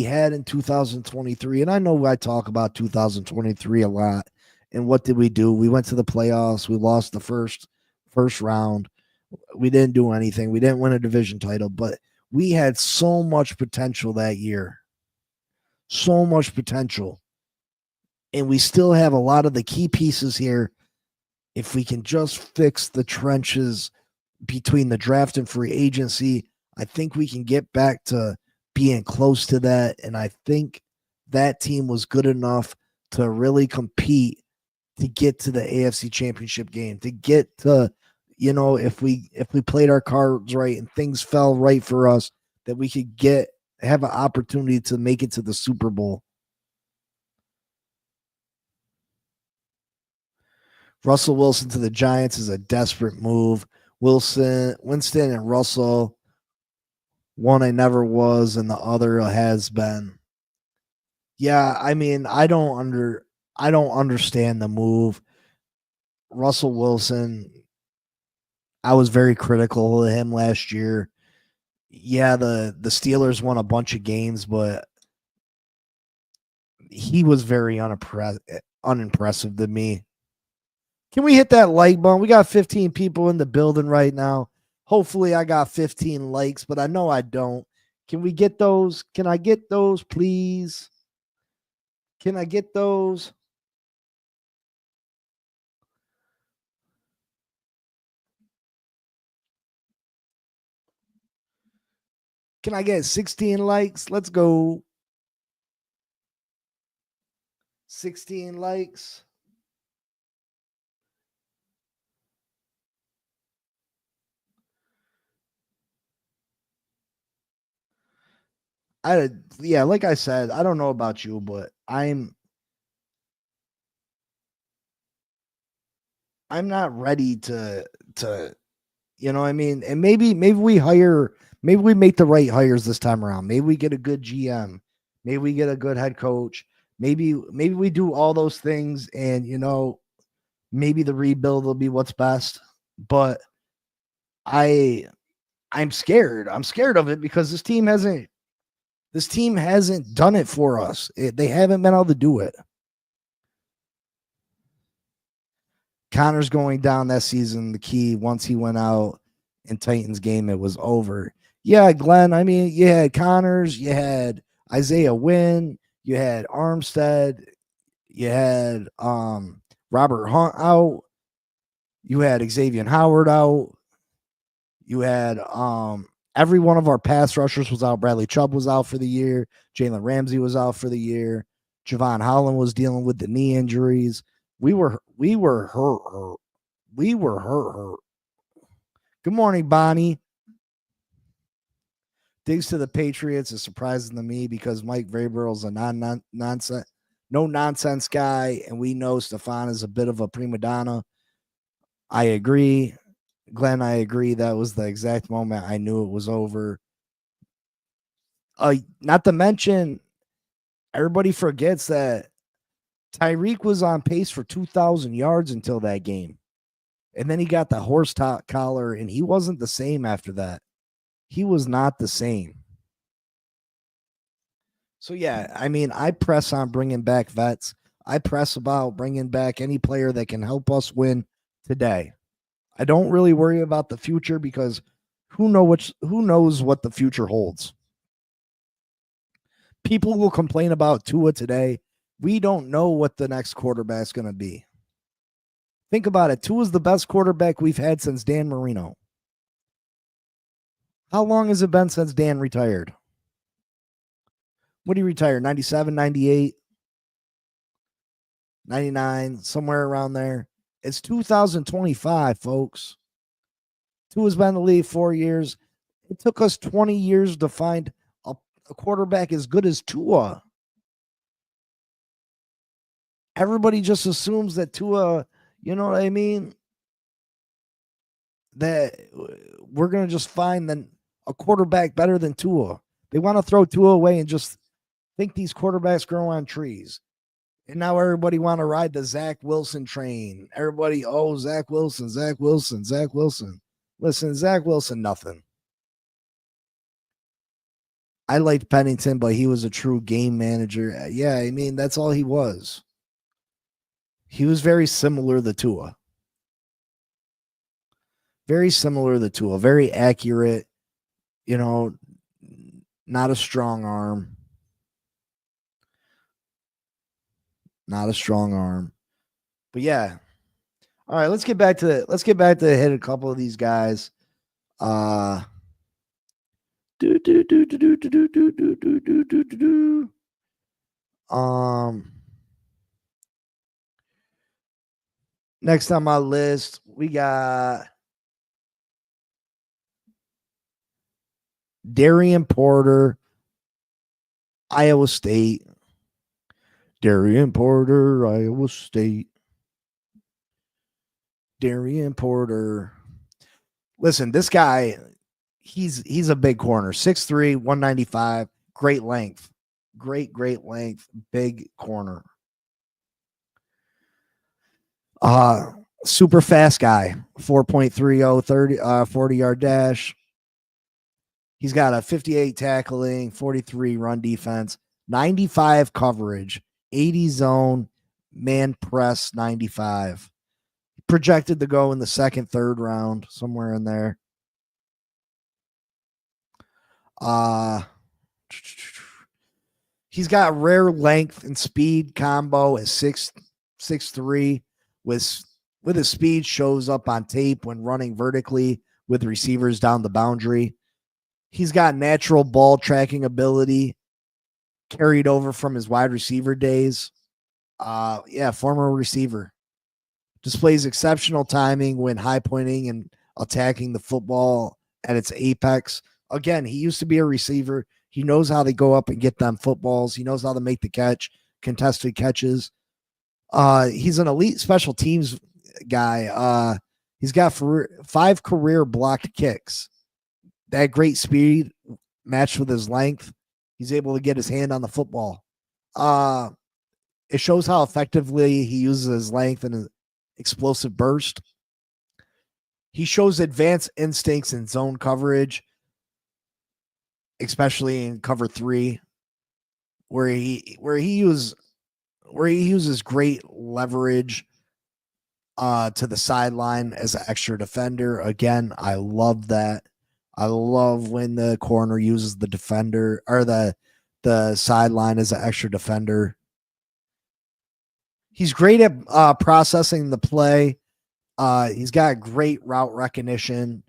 had in 2023, and I know I talk about 2023 a lot. And what did we do? We went to the playoffs. We lost the first round. We didn't do anything. We didn't win a division title, but we had so much potential that year. So much potential. And we still have a lot of the key pieces here. If we can just fix the trenches between the draft and free agency, I think we can get back to being close to that. And I think that team was good enough to really compete to get to the AFC Championship game, to get to, if we played our cards right and things fell right for us, that we could have an opportunity to make it to the Super Bowl. Russell Wilson to the Giants is a desperate move. Winston and Russell, one I never was and the other has been. Yeah, I mean, I don't understand the move. Russell Wilson, I was very critical of him last year. Yeah, the Steelers won a bunch of games, but he was very unimpressive to me. Can we hit that like button? We got 15 people in the building right now. Hopefully I got 15 likes, but I know I don't. Can we get those? Can I get those, please? Can I get those? Can I get 16 likes? Let's go. 16 likes. Like I said, I don't know about you, but I'm not ready to you know what I mean? And maybe we make the right hires this time around. Maybe we get a good GM. Maybe we get a good head coach. Maybe we do all those things and maybe the rebuild will be what's best. But I'm scared. I'm scared of it because this team hasn't done it for us. They haven't been able to do it. Connor's going down that season. The key, once he went out in Titans game, it was over. Yeah, Glenn. I mean, you had Connors, you had Isaiah Wynn, you had Armstead, you had Robert Hunt out, you had Xavier Howard out, you had Every one of our pass rushers was out. Bradley Chubb was out for the year. Jalen Ramsey was out for the year. Javon Holland was dealing with the knee injuries. We were hurt. We were hurt. Good morning, Bonnie. Digs to the Patriots is surprising to me because Mike Vrabel's a no nonsense guy, and we know Stefan is a bit of a prima donna. I agree. Glenn, I agree. That was the exact moment I knew it was over. Not to mention, everybody forgets that Tyreek was on pace for 2,000 yards until that game. And then he got the horse collar, and he wasn't the same after that. He was not the same. So, yeah, I mean, I press on bringing back vets. I press about bringing back any player that can help us win today. I don't really worry about the future because who knows what the future holds. People will complain about Tua today. We don't know what the next quarterback's going to be. Think about it. Tua's the best quarterback we've had since Dan Marino. How long has it been since Dan retired? What did he retire? 97, 98, 99, somewhere around there. It's 2025, folks. Tua's been in the league 4 years. It took us 20 years to find a quarterback as good as Tua. Everybody just assumes that Tua, you know what I mean? That we're going to just find a quarterback better than Tua. They want to throw Tua away and just think these quarterbacks grow on trees. And now everybody want to ride the Zach Wilson train. Everybody, Zach Wilson. Listen, Zach Wilson, nothing. I liked Pennington, but he was a true game manager. Yeah, I mean, that's all he was. He was very similar to Tua. Very similar to Tua. Very accurate. You know, not a strong arm. Not a strong arm. But yeah. All right, let's get back to hit a couple of these guys. Next on my list, we got Darian Porter, Iowa State. Darian Porter, Iowa State. Darian Porter. Listen, this guy, he's a big corner. 6'3", 195, great length. Great length, big corner. Super fast guy, 4.30, 40-yard dash. He's got a 58 tackling, 43 run defense, 95 coverage, 80 zone, man press 95. Projected to go in the second, third round, somewhere in there. He's got rare length and speed combo at 6'3", with his speed shows up on tape when running vertically with receivers down the boundary. He's got natural ball tracking ability carried over from his wide receiver days. Former receiver. Displays exceptional timing when high pointing and attacking the football at its apex. Again, he used to be a receiver. He knows how to go up and get them footballs. He knows how to make the catch, contested catches. He's an elite special teams guy. He's got 5 career blocked kicks. That great speed matched with his length. He's able to get his hand on the football. It shows how effectively he uses his length and his explosive burst. He shows advanced instincts in zone coverage, especially in cover 3, where he uses great leverage to the sideline as an extra defender. Again, I love that. I love when the corner uses the defender or the sideline as an extra defender. He's great at processing the play. He's got great route recognition.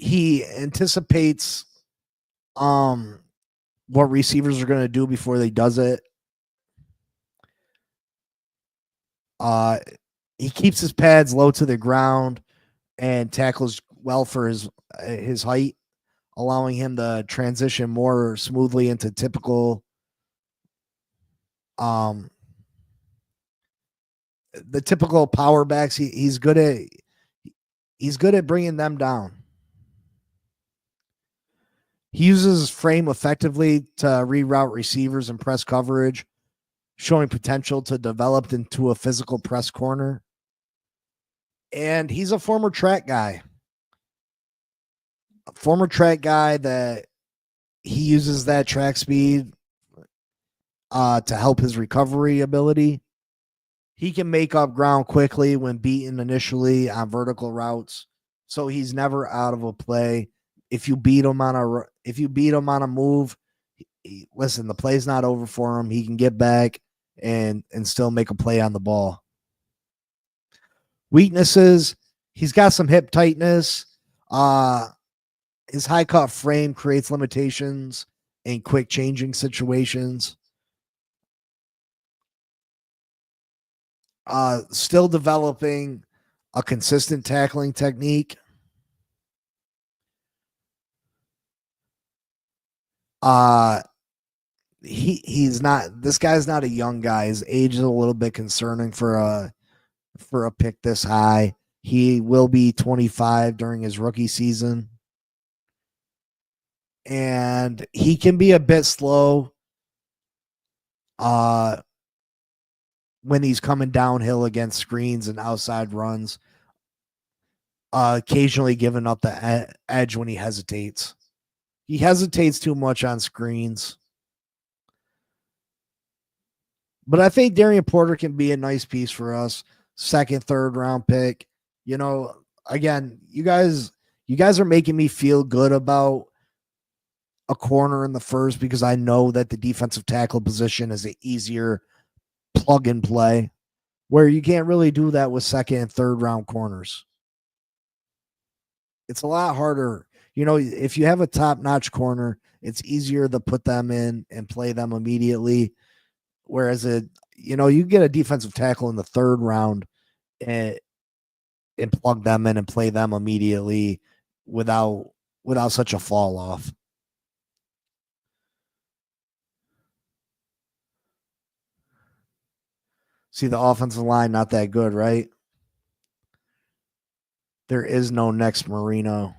he anticipates what receivers are going to do before they does it. He keeps his pads low to the ground and tackles well for his height, allowing him to transition more smoothly into typical the typical power backs. He's good at bringing them down. He uses his frame effectively to reroute receivers and press coverage, showing potential to develop into a physical press corner. And he's a former track guy. That he uses that track speed to help his recovery ability. He can make up ground quickly when beaten initially on vertical routes, so he's never out of a play. If you beat him on a move, listen, the play's not over for him. He can get back and still make a play on the ball. Weaknesses: he's got some hip tightness. His high cut frame creates limitations in quick changing situations. Still developing a consistent tackling technique. He's not, this guy's not a young guy. His age is a little bit concerning for a pick this high. He will be 25 during his rookie season. And he can be a bit slow when he's coming downhill against screens and outside runs, occasionally giving up the edge when he hesitates. He hesitates too much on screens. But I think Darian Porter can be a nice piece for us. Second, third round pick. You know, again, you guys are making me feel good about a corner in the first, because I know that the defensive tackle position is an easier plug and play, where you can't really do that with second and third round corners. It's a lot harder. You know, if you have a top-notch corner, it's easier to put them in and play them immediately. Whereas you get a defensive tackle in the third round and plug them in and play them immediately without such a fall off. See, the offensive line, not that good, right? There is no next Marino.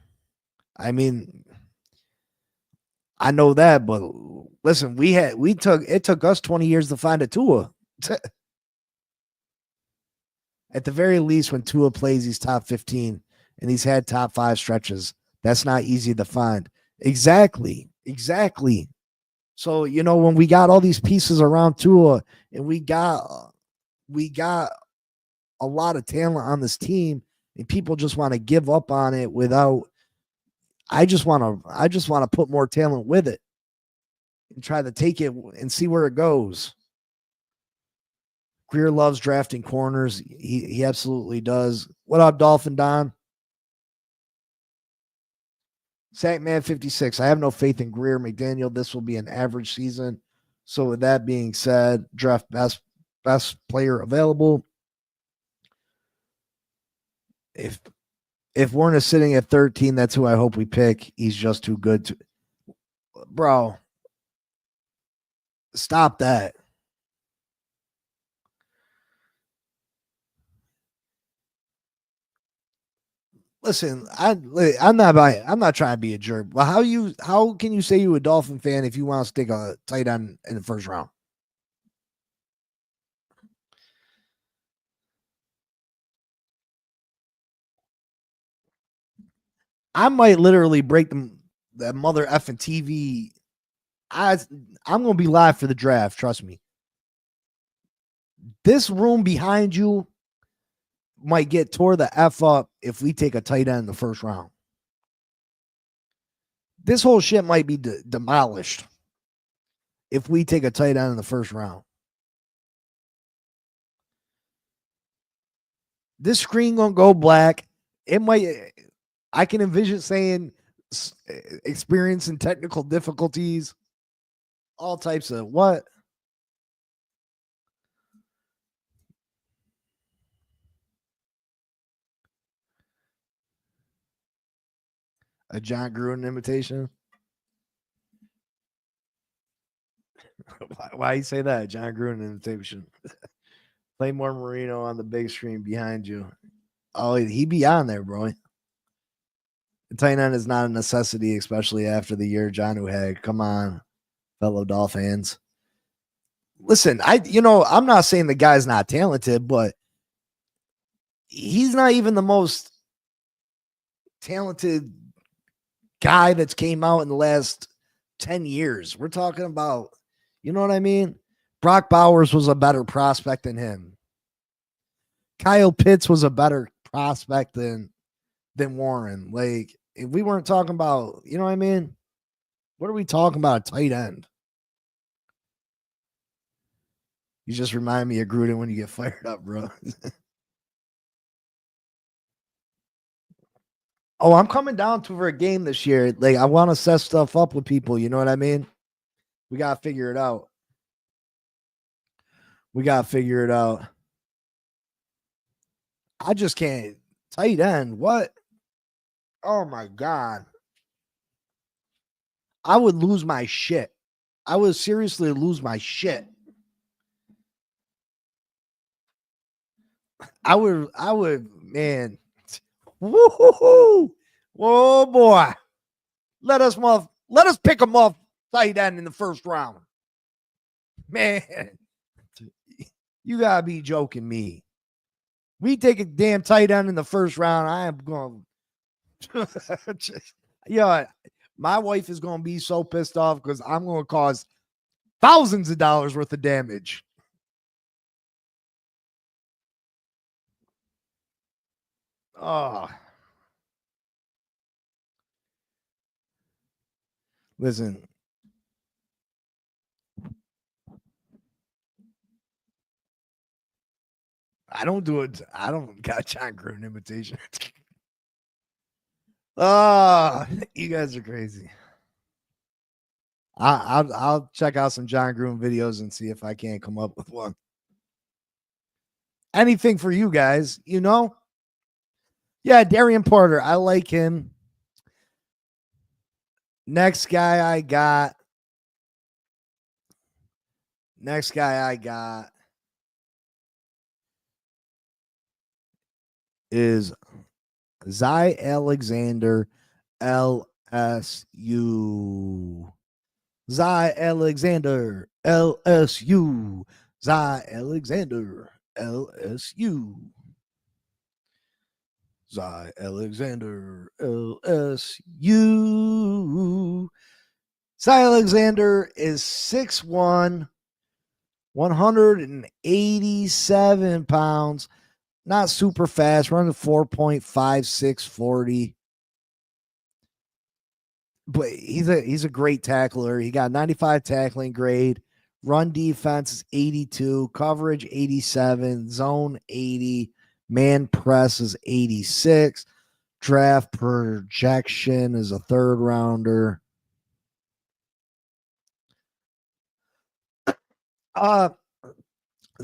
I mean, I know that, but listen, it took us 20 years to find a Tua. At the very least, when Tua plays, he's top 15 and he's had top 5 stretches. That's not easy to find. Exactly. So, when we got all these pieces around Tua and we got a lot of talent on this team, and people just want to give up on it without. I just want to put more talent with it and try to take it and see where it goes. Greer loves drafting corners. He absolutely does. What up, Dolphin Don? Sackman 56. I have no faith in Greer. McDaniel, this will be an average season. So with that being said, draft best player available. If Warren is sitting at 13, that's who I hope we pick. He's just too good to. Bro, stop that. Listen, I'm not trying to be a jerk. But how can you say you're a Dolphin fan if you want to stick a tight end in the first round? I might literally break that mother effing TV. I'm gonna be live for the draft. Trust me. This room behind you might get tore the F up if we take a tight end in the first round. This whole shit might be demolished if we take a tight end in the first round. This screen gonna go black. It might. I can envision saying experiencing technical difficulties, all types of what? A John Gruden imitation? Why you say that? John Gruden imitation. Play more Marino on the big screen behind you. Oh, he be on there, bro. The tight end is not a necessity, especially after the year John had. Come on, fellow Dolphins. Listen, I'm not saying the guy's not talented, but he's not even the most talented guy that's came out in the last 10 years. We're talking about, you know what I mean? Brock Bowers was a better prospect than him. Kyle Pitts was a better prospect than Warren. Like, if we weren't talking about, you know what I mean? What are we talking about? A tight end. You just remind me of Gruden when you get fired up, bro. Oh, I'm coming down to for a game this year. Like, I want to set stuff up with people. You know what I mean? We got to figure it out. I just can't. Tight end. What? Oh, my God. I would lose my shit. I would seriously lose my shit. I would, man. Woo-hoo-hoo. Whoa, boy. Let us pick them off tight end in the first round. Man, you gotta be joking me. We take a damn tight end in the first round. I am going yeah, my wife is gonna be so pissed off because I'm gonna cause thousands of dollars worth of damage. Oh, listen. I don't do it. I don't got John Gruden imitation. You guys are crazy. I'll check out some John Gruden videos and see if I can't come up with one. Anything for you guys, you know? Yeah, Darian Porter. I like him. Next guy I got is Zy Alexander, LSU. Zy Alexander, LSU. Zy Alexander, LSU. Zy Alexander, LSU. Zy Alexander is 6'1", 187 pounds. Not super fast, running 4.56 40. But he's a great tackler. He got 95 tackling grade. Run defense is 82, coverage 87, zone 80, man press is 86. Draft projection is a third rounder. Zy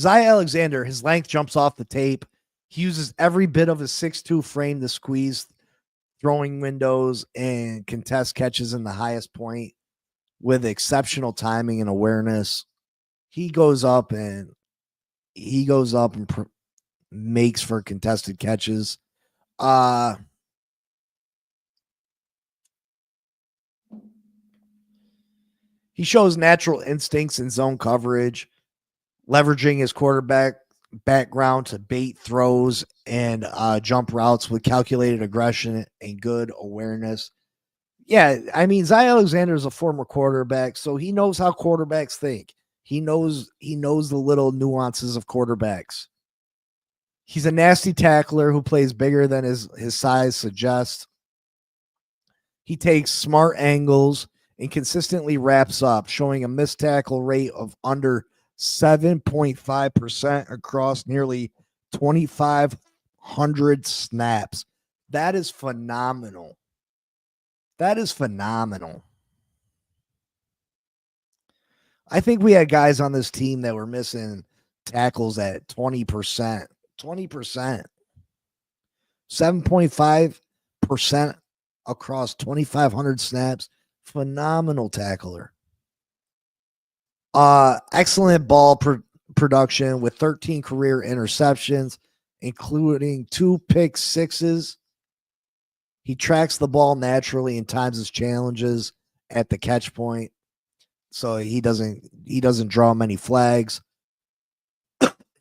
Alexander, his length jumps off the tape. He uses every bit of his 6'2" frame to squeeze throwing windows and contest catches in the highest point with exceptional timing and awareness. He goes up and makes for contested catches. He shows natural instincts in zone coverage, leveraging his quarterback background to bait throws and jump routes with calculated aggression and good awareness. Yeah, I mean, Zy Alexander is a former quarterback, so he knows how quarterbacks think. He knows the little nuances of quarterbacks. He's a nasty tackler who plays bigger than his size suggests. He takes smart angles and consistently wraps up, showing a missed tackle rate of under 7.5% across nearly 2,500 snaps. That is phenomenal. That is phenomenal. I think we had guys on this team that were missing tackles at 20%. 20%. 7.5% across 2,500 snaps. Phenomenal tackler. Excellent ball production with 13 career interceptions, including 2 pick sixes. He tracks the ball naturally and times his challenges at the catch point, so he doesn't draw many flags.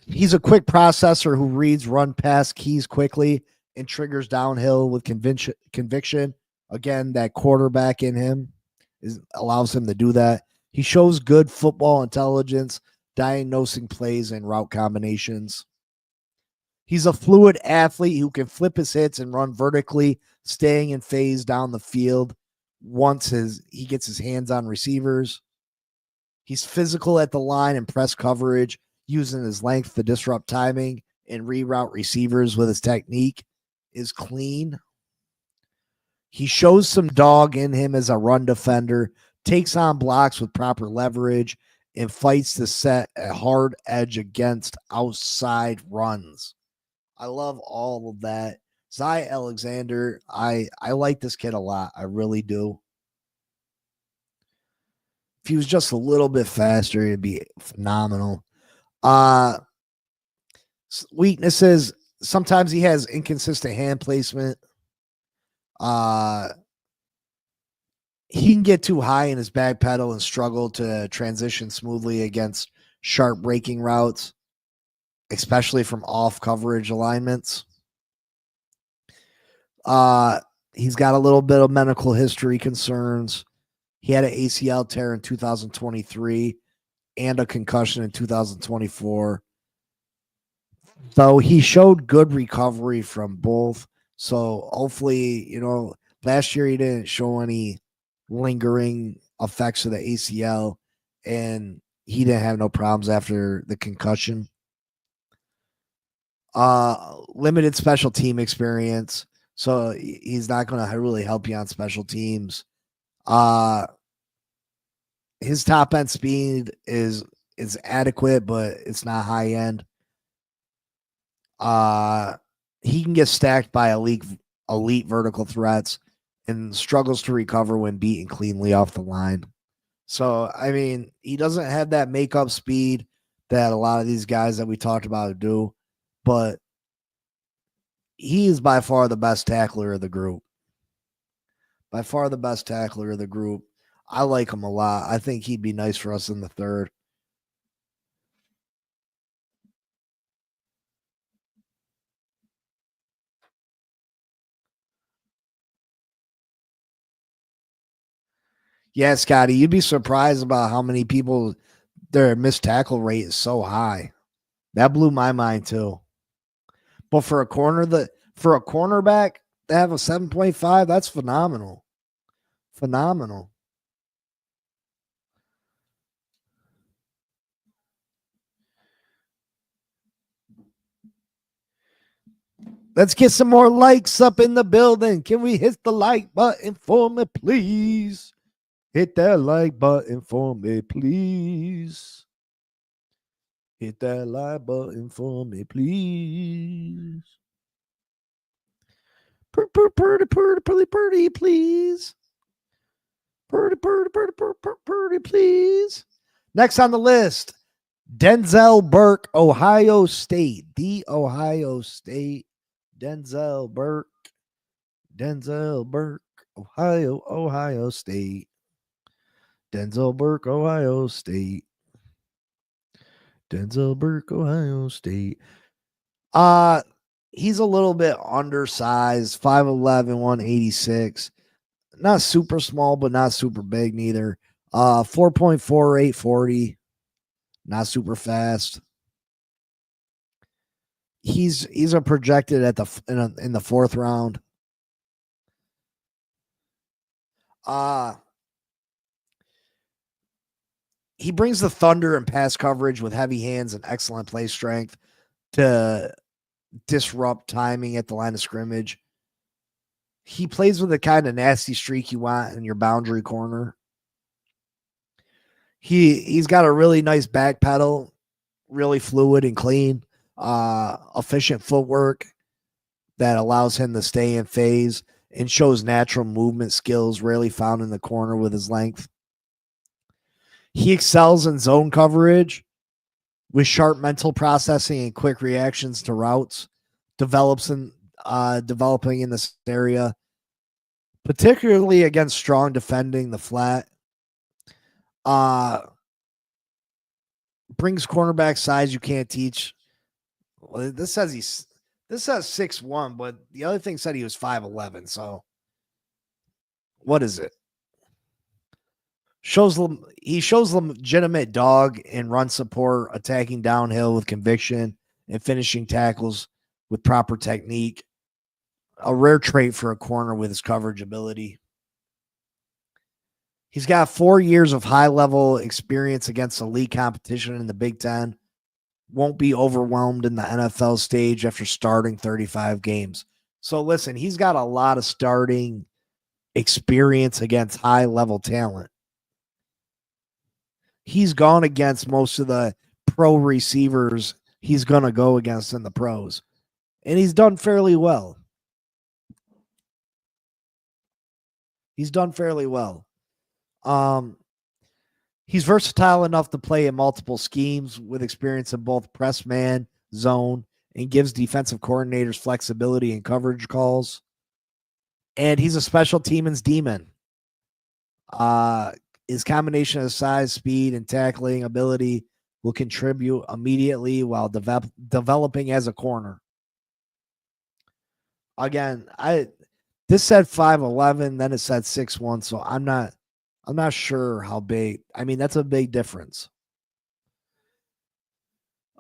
He's a quick processor who reads run pass keys quickly and triggers downhill with conviction. Again, that quarterback in him allows him to do that. He shows good football intelligence, diagnosing plays and route combinations. He's a fluid athlete who can flip his hits and run vertically, staying in phase down the field once he gets his hands on receivers. He's physical at the line and press coverage, using his length to disrupt timing and reroute receivers with his technique is clean. He shows some dog in him as a run defender, takes on blocks with proper leverage, and fights to set a hard edge against outside runs. I love all of that. Zy Alexander, I like this kid a lot. I really do. If he was just a little bit faster, it'd be phenomenal. Weaknesses, sometimes he has inconsistent hand placement. He can get too high in his back pedal and struggle to transition smoothly against sharp breaking routes, especially from off coverage alignments. He's got a little bit of medical history concerns. He had an ACL tear in 2023 and a concussion in 2024. Though he showed good recovery from both. So hopefully, last year he didn't show any lingering effects of the ACL, and he didn't have no problems after the concussion. Limited special team experience, so he's not going to really help you on special teams. His top end speed is adequate, but it's not high end. He can get stacked by elite vertical threats and struggles to recover when beaten cleanly off the line. So, I mean, he doesn't have that makeup speed that a lot of these guys that we talked about do, but he is by far the best tackler of the group. By far the best tackler of the group. I like him a lot. I think he'd be nice for us in the third. Yeah, Scotty, you'd be surprised about how many people their missed tackle rate is so high. That blew my mind too. But for a cornerback to have a 7.5, that's phenomenal. Phenomenal. Let's get some more likes up in the building. Can we hit the like button for me, please? Hit that like button for me, please. Hit that like button for me, please. Purdy, please. Purdy, please. Next on the list, Denzel Burke, Ohio State. The Ohio State. Denzel Burke, Ohio State. Denzel Burke, Ohio State. Denzel Burke, Ohio State. He's a little bit undersized, 5'11", 186. Not super small, but not super big neither. 4.48 40. Not super fast. He's a projected in the fourth round. He brings the thunder and pass coverage with heavy hands and excellent play strength to disrupt timing at the line of scrimmage. He plays with the kind of nasty streak you want in your boundary corner. He's got a really nice back pedal, really fluid and clean, efficient footwork that allows him to stay in phase and shows natural movement skills rarely found in the corner with his length. He excels in zone coverage with sharp mental processing and quick reactions to routes, developing in this area, particularly against strong defending the flat. Brings cornerback size you can't teach. Well, this says 6'1", but the other thing said he was 5'11". So what is it? He shows legitimate dog and run support, attacking downhill with conviction and finishing tackles with proper technique. A rare trait for a corner with his coverage ability. He's got 4 years of high-level experience against elite competition in the Big Ten. Won't be overwhelmed in the NFL stage after starting 35 games. So listen, he's got a lot of starting experience against high-level talent. He's gone against most of the pro receivers he's going to go against in the pros. And he's done fairly well. He's versatile enough to play in multiple schemes with experience in both press man, zone, and gives defensive coordinators flexibility in coverage calls. And he's a special team's demon. His combination of size, speed, and tackling ability will contribute immediately while developing as a corner. Again, this said 5'11", then it said 6'1", so I'm not sure how big. I mean, that's a big difference.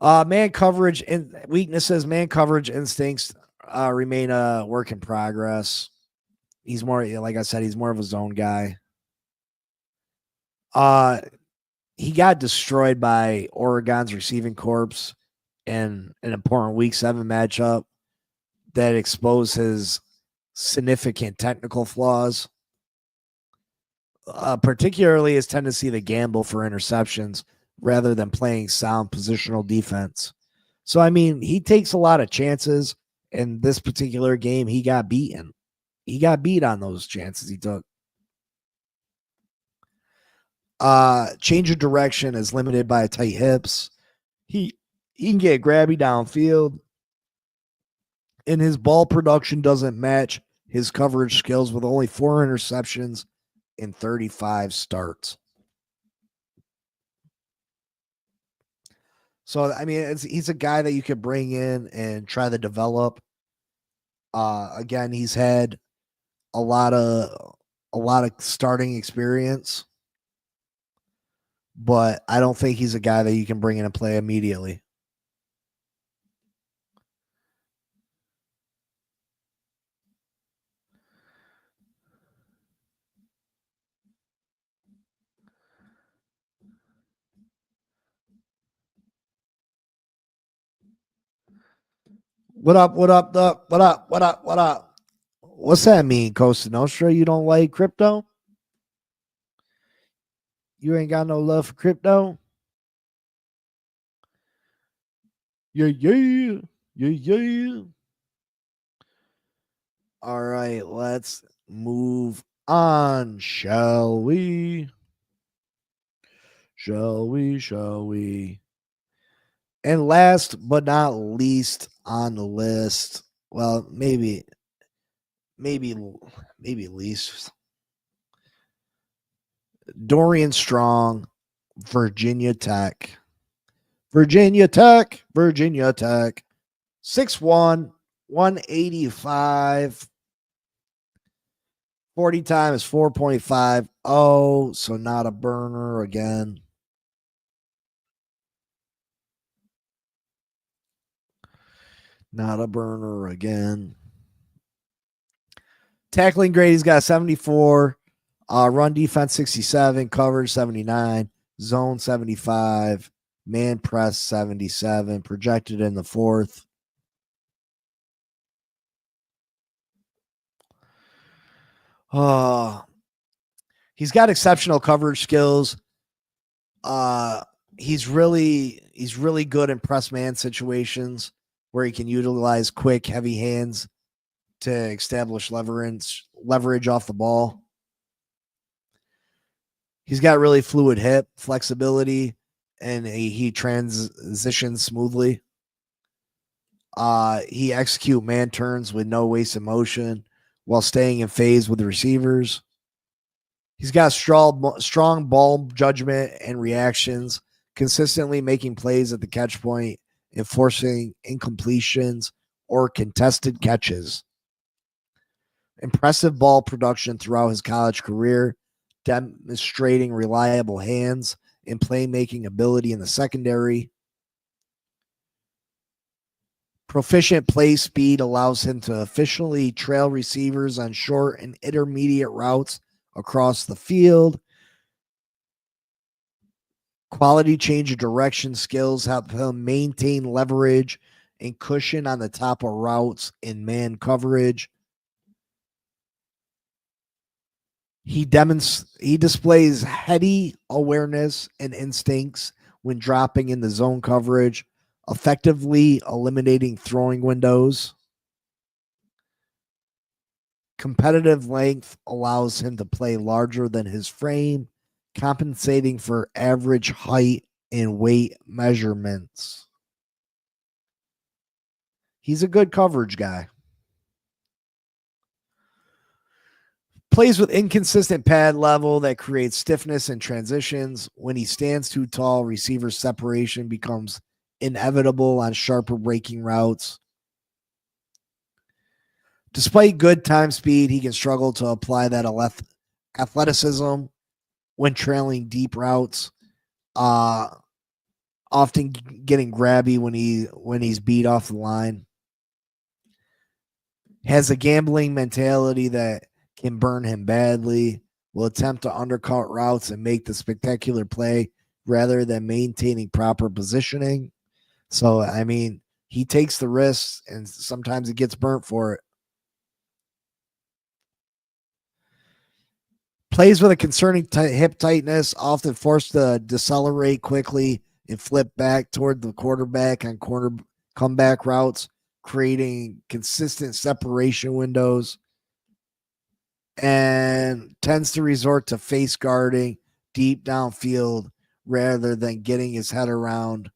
Man coverage and weaknesses, man coverage instincts remain a work in progress. He's more, like I said, he's more of a zone guy. He got destroyed by Oregon's receiving corps in an important Week 7 matchup that exposed his significant technical flaws, particularly his tendency to gamble for interceptions rather than playing sound positional defense. So, I mean, he takes a lot of chances. In this particular game, he got beaten. He got beat on those chances he took. Change of direction is limited by tight hips. He can get grabby downfield, and his ball production doesn't match his coverage skills with only 4 interceptions in 35 starts. So, I mean, he's a guy that you could bring in and try to develop. Again, he's had a lot of starting experience, but I don't think he's a guy that you can bring in and play immediately. What up? What's that mean, Costa Nostra? You don't like crypto? You ain't got no love for crypto? Yeah. All right, let's move on, shall we? Shall we? And last but not least on the list, well, maybe least, Dorian Strong, Virginia Tech. 6'1", 185. 40 time is 4.50. So not a burner again. Not a burner again. Tackling grade, he's got 74. Run defense, 67. Coverage, 79. Zone, 75. Man press, 77. Projected in the 4th. Uh, he's got exceptional coverage skills. He's really good in press man situations where he can utilize quick, heavy hands to establish leverage off the ball. He's got really fluid hip flexibility, and he transitions smoothly. He execute man turns with no wasted motion while staying in phase with the receivers. He's got strong ball judgment and reactions, consistently making plays at the catch point and forcing incompletions or contested catches. Impressive ball production throughout his college career, demonstrating reliable hands and playmaking ability in the secondary. Proficient play speed allows him to efficiently trail receivers on short and intermediate routes across the field. Quality change of direction skills help him maintain leverage and cushion on the top of routes in man coverage. He displays heady awareness and instincts when dropping in the zone coverage, effectively eliminating throwing windows. Competitive length allows him to play larger than his frame, compensating for average height and weight measurements. He's a good coverage guy. Plays with inconsistent pad level that creates stiffness in transitions. When he stands too tall, receiver separation becomes inevitable on sharper breaking routes. Despite good time speed, he can struggle to apply that athleticism when trailing deep routes. Often getting grabby when he's beat off the line. Has a gambling mentality that can burn him badly. Will attempt to undercut routes and make the spectacular play rather than maintaining proper positioning. So, I mean, he takes the risks and sometimes he gets burnt for it. Plays with a concerning hip tightness, often forced to decelerate quickly and flip back toward the quarterback on corner comeback routes, creating consistent separation windows, and tends to resort to face guarding deep downfield rather than getting his head around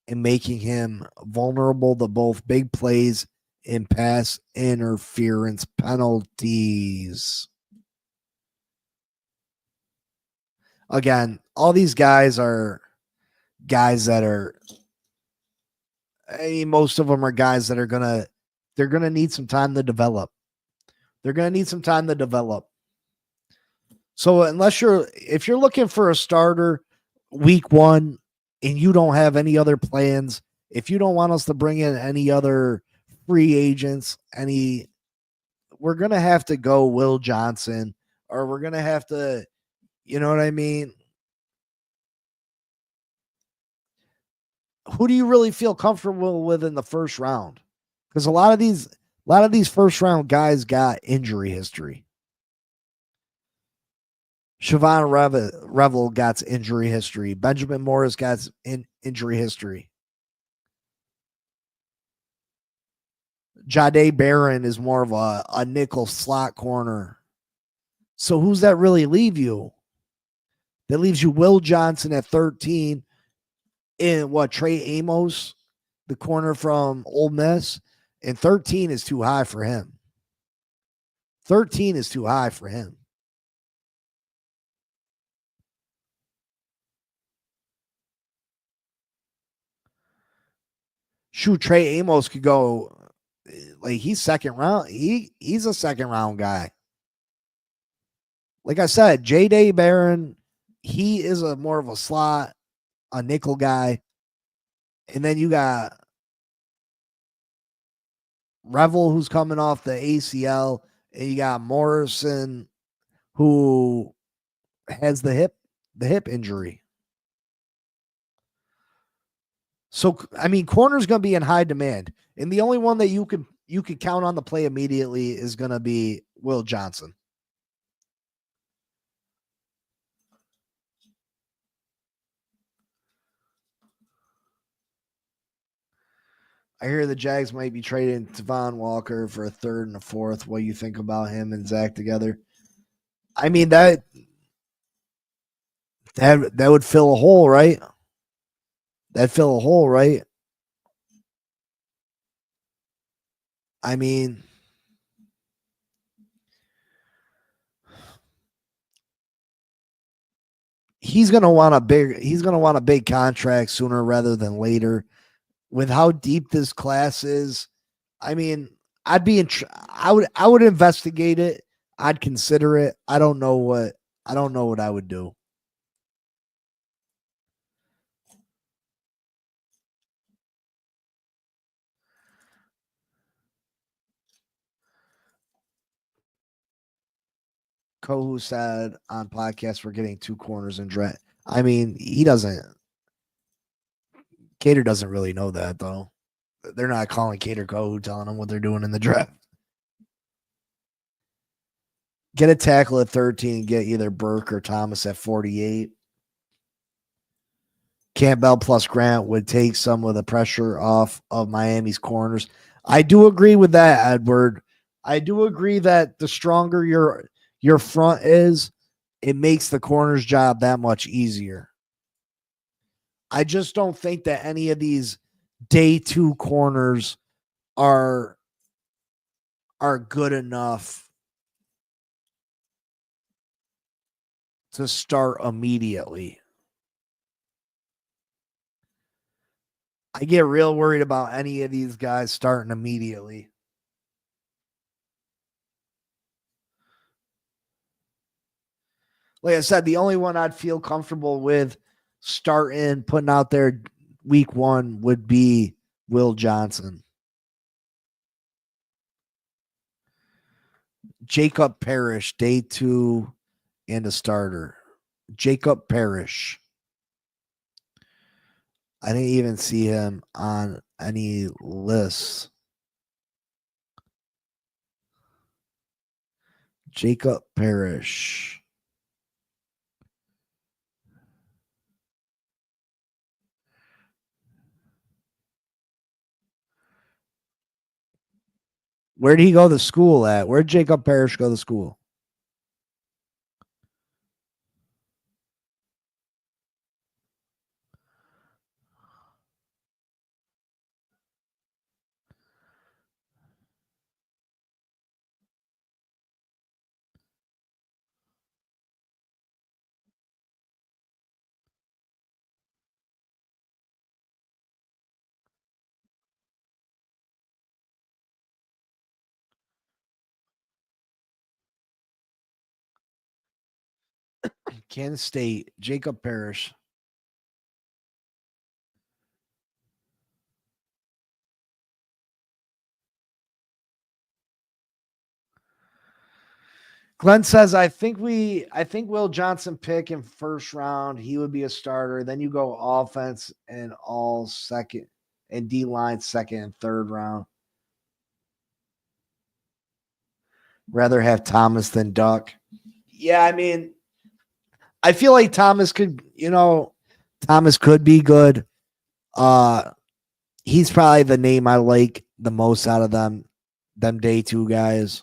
and making him vulnerable to both big plays and pass interference penalties. Again, all these guys are guys that are, I mean, most of them are guys that are they're gonna need some time to develop. They're gonna need some time to develop. So if you're looking for a starter week one and you don't have any other plans, if you don't want us to bring in any other free agents, we're gonna have to go Will Johnson, or we're gonna have to, you know what I mean? Who do you really feel comfortable with in the first round? Because a lot of these first round guys got injury history. Siobhan Revel got injury history. Benjamin Morris got injury history. Jahdae Barron is more of a nickel slot corner. So who's that really leave you? That leaves you Will Johnson at 13. In Trey Amos, the corner from Ole Miss, and 13 is too high for him. 13 is too high for him. Shoot, Trey Amos could go, like, he's second round. He's a second round guy. Like I said, Jahdae Barron, he is more of a slot, a nickel guy. And then you got Revel, who's coming off the ACL, and you got Morrison, who has the hip injury. So, I mean, corner's going to be in high demand, and the only one that you could count on to play immediately is going to be Will Johnson. I hear the Jags might be trading Tavon Walker for a third and a fourth. What do you think about him and Zach together? I mean that would fill a hole, right? That'd fill a hole, right? I mean, he's gonna want a big contract sooner rather than later. With how deep this class is, I mean, I would investigate it. I'd consider it. I don't know what I would do. Kohu said on podcast we're getting 2 corners in draft. I mean, he doesn't. Cater doesn't really know that though. They're not calling Cater Kohu telling him what they're doing in the draft. Get a tackle at 13 and get either Burke or Thomas at 48. Campbell plus Grant would take some of the pressure off of Miami's corners. I do agree with that, Edward. I do agree that the stronger your front is, it makes the corner's job that much easier. I just don't think that any of these day 2 corners are good enough to start immediately. I get real worried about any of these guys starting immediately. Like I said, the only one I'd feel comfortable with starting, putting out there week 1 would be Will Johnson. Jacob Parrish, day 2 and a starter. Jacob Parrish. I didn't even see him on any lists. Jacob Parrish. Where did he go to school at? Where did Jacob Parrish go to school? Kansas State, Jacob Parrish. Glenn says, I think Will Johnson pick in first round. He would be a starter. Then you go offense and all second and D line second and third round. Rather have Thomas than Duck. Yeah, I mean, I feel like Thomas could be good. He's probably the name I like the most out of them day 2 guys.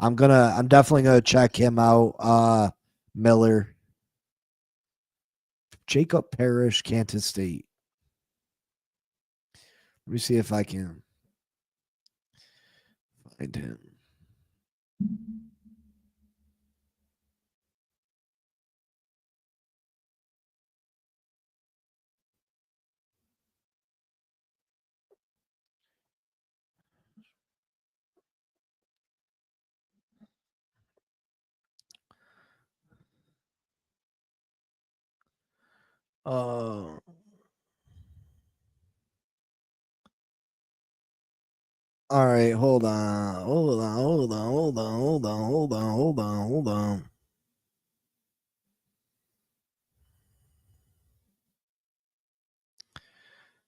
I'm definitely gonna check him out. Miller. Jacob Parrish, Kansas State. Let me see if I can find him. All right, hold on.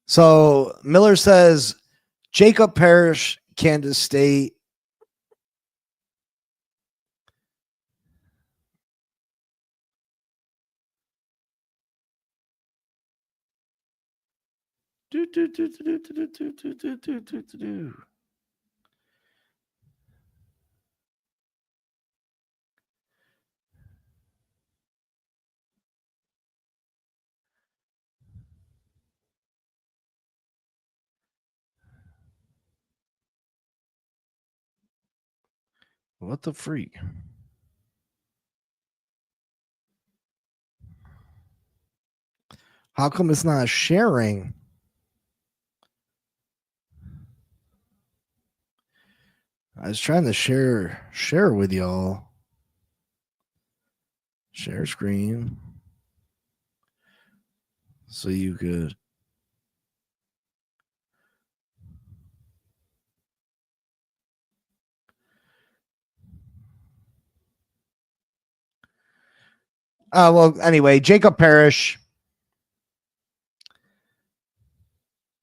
So Miller says Jacob Parrish, Kansas State. What the freak? How come it's not sharing? I was trying to share with y'all. Share screen. So you could. Well, anyway, Jacob Parrish.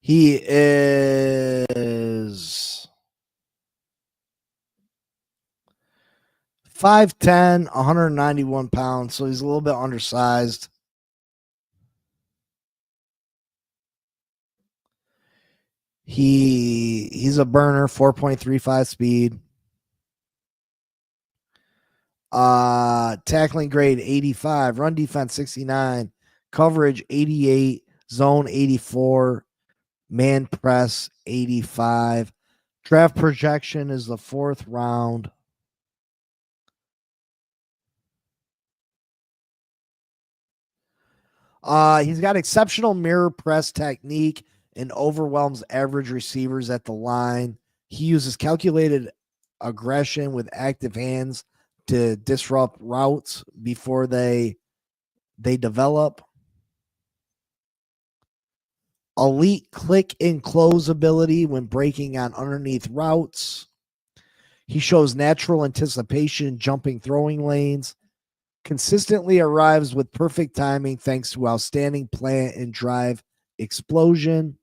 He is 5'10", 191 pounds, so he's a little bit undersized. He's a burner, 4.35 speed. Tackling grade 85, run defense 69, coverage 88, zone 84, man press 85. Draft projection is the 4th round. He's got exceptional mirror press technique and overwhelms average receivers at the line. He uses calculated aggression with active hands to disrupt routes before they develop. Elite click and close ability when breaking on underneath routes. He shows natural anticipation, jumping throwing lanes. Consistently arrives with perfect timing thanks to outstanding plant and drive explosion.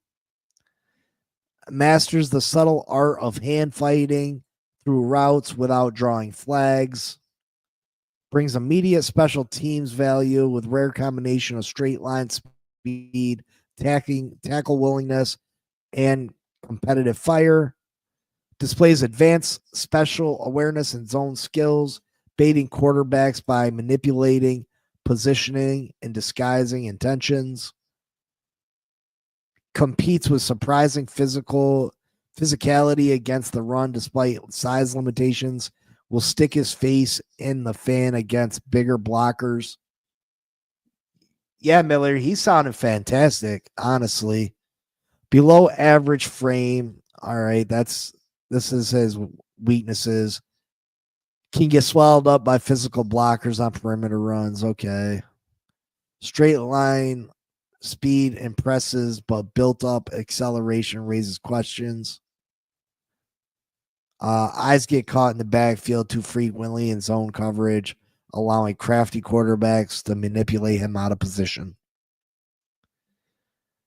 Masters the subtle art of hand fighting through routes without drawing flags. Brings immediate special teams value with rare combination of straight line speed, tackle willingness, and competitive fire. Displays advanced special awareness and zone skills, baiting quarterbacks by manipulating, positioning, and disguising intentions. Competes with surprising physicality against the run despite size limitations. Will stick his face in the fan against bigger blockers. Yeah, Miller, he sounded fantastic, honestly. Below average frame. All right, this is his weaknesses. Can get swallowed up by physical blockers on perimeter runs. Okay. Straight line speed impresses, but built up acceleration raises questions. Eyes get caught in the backfield too frequently in zone coverage, allowing crafty quarterbacks to manipulate him out of position.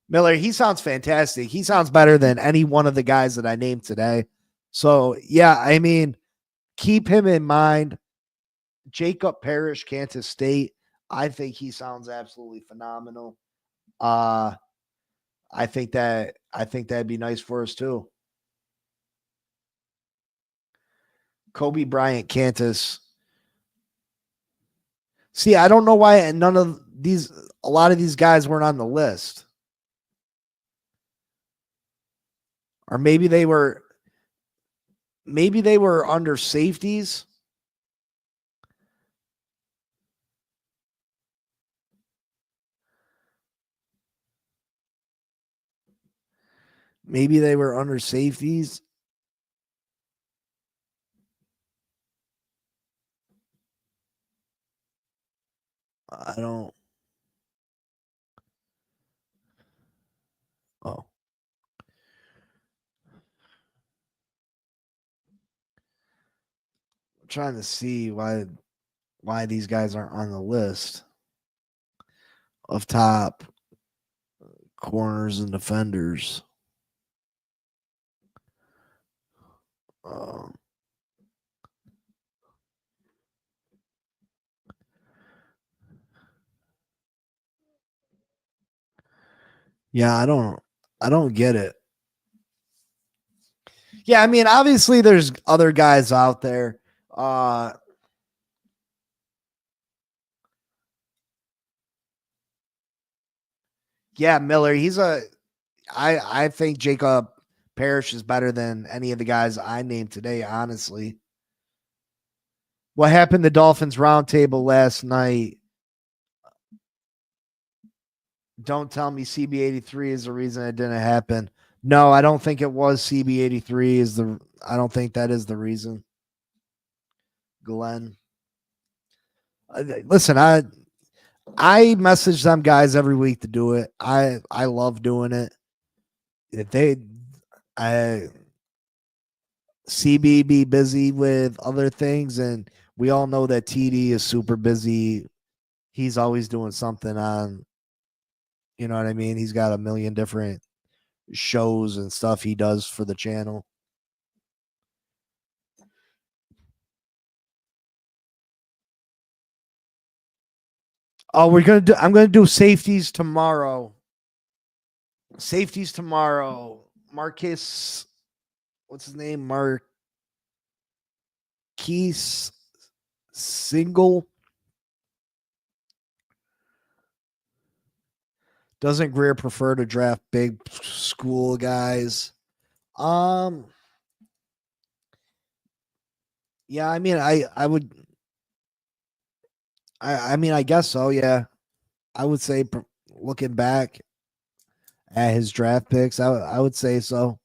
Miller, he sounds fantastic. He sounds better than any one of the guys that I named today. So, yeah, I mean, keep him in mind. Jacob Parrish, Kansas State. I think he sounds absolutely phenomenal. I think that'd be nice for us too. Kobe Bryant, Kansas. See, I don't know why a lot of these guys weren't on the list. Or maybe they were under safeties. Maybe they were under safeties. I don't. Oh. I'm trying to see why these guys aren't on the list of top corners and defenders. Yeah, I don't I don't get it. Yeah, I mean, obviously there's other guys out there. Yeah, Miller, I think Jacob Parrish is better than any of the guys I named today, honestly. What happened to Dolphins roundtable last night? Don't tell me CB83 is the reason it didn't happen. No, I don't think it was CB83 I don't think that is the reason. Glenn. Listen, I message them guys every week to do it. I love doing it. If CB be busy with other things, and we all know that TD is super busy. He's always doing something on, you know what I mean? He's got a million different shows and stuff he does for the channel. Oh, I'm gonna do safeties tomorrow. Safeties tomorrow. Marcus, what's his name? Marquise Single. Doesn't Greer prefer to draft big school guys? Yeah, I mean, I would. I mean, I guess so. Yeah, I would say looking back at his draft picks, I would say so.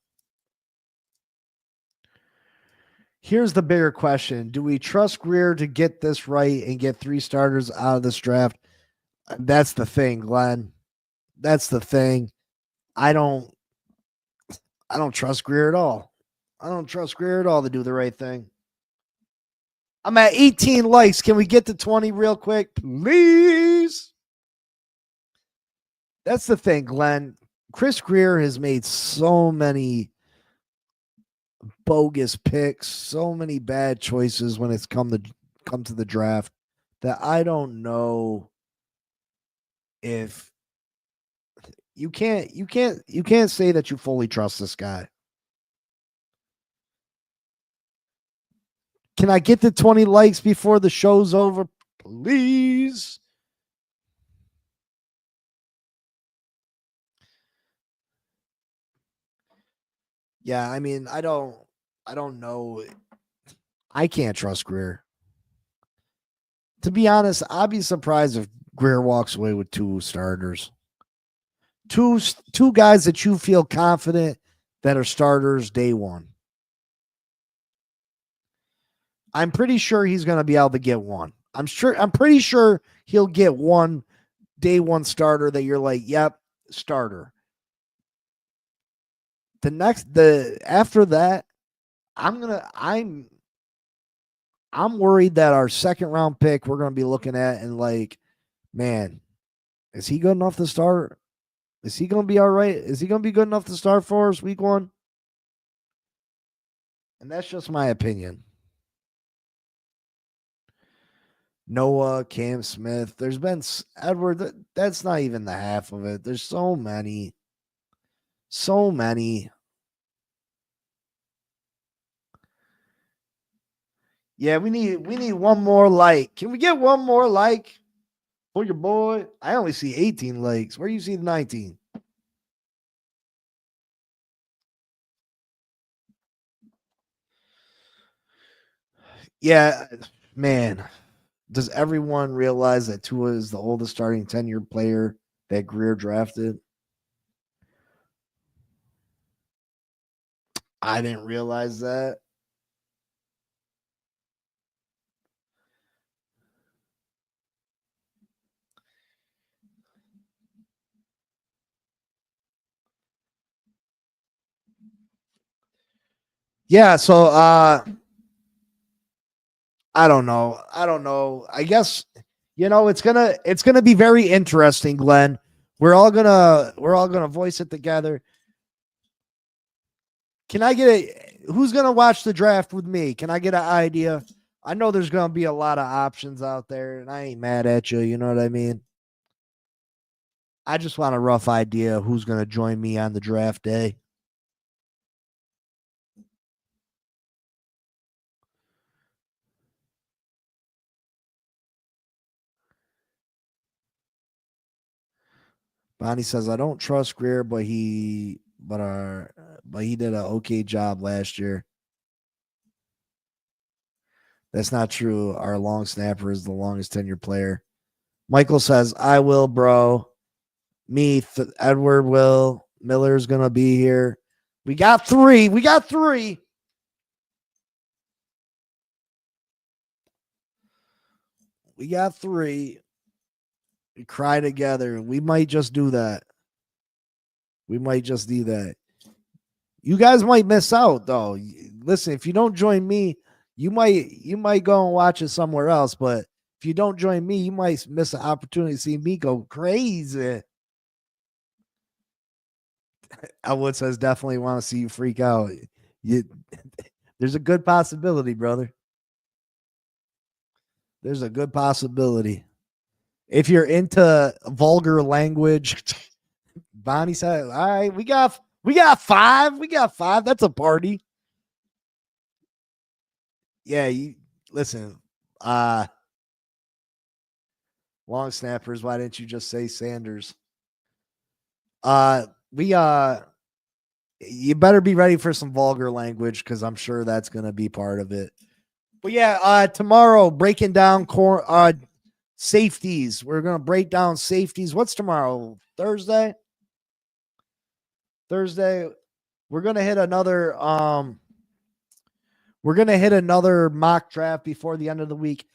Here's the bigger question: do we trust Greer to get this right and get 3 starters out of this draft? That's the thing, Glenn. That's the thing. I don't trust Greer at all. I don't trust Greer at all to do the right thing. I'm at 18 likes. Can we get to 20 real quick, please? That's the thing, Glenn. Chris Greer has made so many bogus picks, so many bad choices when it's come to the draft that I don't know if you can't say that you fully trust this guy. Can I get to 20 likes before the show's over, please? Yeah, I mean, I don't know. I can't trust Greer. To be honest, I'd be surprised if Greer walks away with 2 starters. Two guys that you feel confident that are starters day one. I'm pretty sure he's going to be able to get one. I'm pretty sure he'll get one day one starter that you're like, yep, starter. After that, I'm worried that our second round pick we're going to be looking at and like, man, is he good enough to start? Is he going to be all right? Is he going to be good enough to start for us week 1? And that's just my opinion. Noah, Cam Smith. There's been Edward. That's not even the half of it. There's so many. So many. Yeah, we need one more like. Can we get one more like for your boy? I only see 18 likes. Where do you see the 19? Yeah, man. Does everyone realize that Tua is the oldest starting 10-year player that Greer drafted? I didn't realize that. Yeah, so I don't know. I guess it's gonna be very interesting, Glenn. We're all gonna voice it together. Can I get who's gonna watch the draft with me? Can I get an idea? I know there's gonna be a lot of options out there, and I ain't mad at you. You know what I mean? I just want a rough idea of who's going to join me on the draft day. Bonnie says I don't trust Greer, but he did an okay job last year. That's not true. Our long snapper is the longest tenured player. Michael says I will, bro. Me, Edward will. Miller's gonna be here. We got three. We got three. We got three. We cry together. We might just do that. We might just do that. You guys might miss out though. Listen, if you don't join me, you might go and watch it somewhere else. But if you don't join me, you might miss an opportunity to see me go crazy. Elwood says definitely want to see you freak out. There's a good possibility, brother. There's a good possibility. If you're into vulgar language, Bonnie said, all right, we got five. We got five. That's a party. Yeah, you listen. Long snappers, why didn't you just say Sanders? You better be ready for some vulgar language because I'm sure that's gonna be part of it. But yeah, tomorrow breaking down safeties. We're gonna break down safeties. What's tomorrow? Thursday. We're gonna hit another mock draft before the end of the week.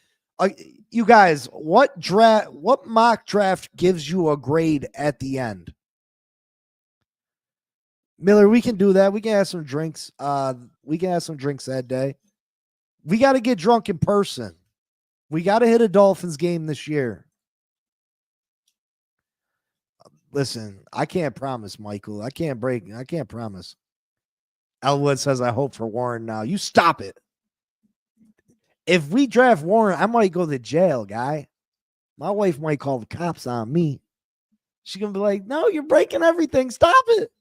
You guys, what mock draft gives you a grade at the end? Miller, we can do that. We can have some drinks. We can have some drinks that day. We got to get drunk in person. We got to hit a Dolphins game this year. Listen, I can't promise, Michael. I can't promise. Elwood says, I hope for Warren now. You stop it. If we draft Warren, I might go to jail, guy. My wife might call the cops on me. She's going to be like, no, you're breaking everything. Stop it.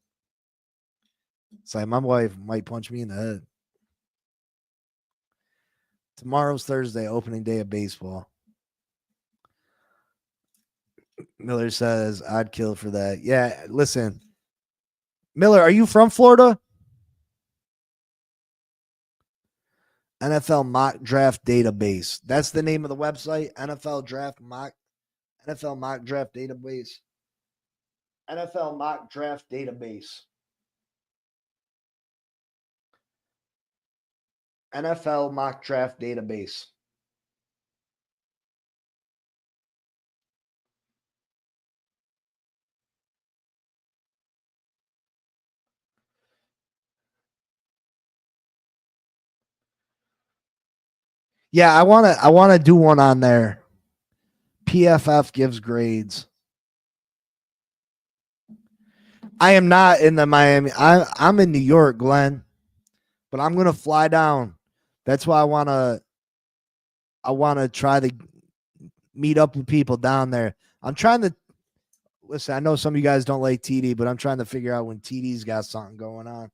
It's like my wife might punch me in the head. Tomorrow's Thursday, opening day of baseball. Miller says, I'd kill for that. Yeah, listen. Miller, are you from Florida? NFL Mock Draft Database. That's the name of the website. NFL Mock Draft Database. NFL Mock Draft Database. NFL Mock Draft Database. Yeah, I want to do one on there. PFF gives grades. I am not in the Miami. I'm in New York, Glenn, but I'm gonna fly down. That's why I want to try to meet up with people down there. I'm trying to listen. I know some of you guys don't like TD, but I'm trying to figure out when TD's got something going on.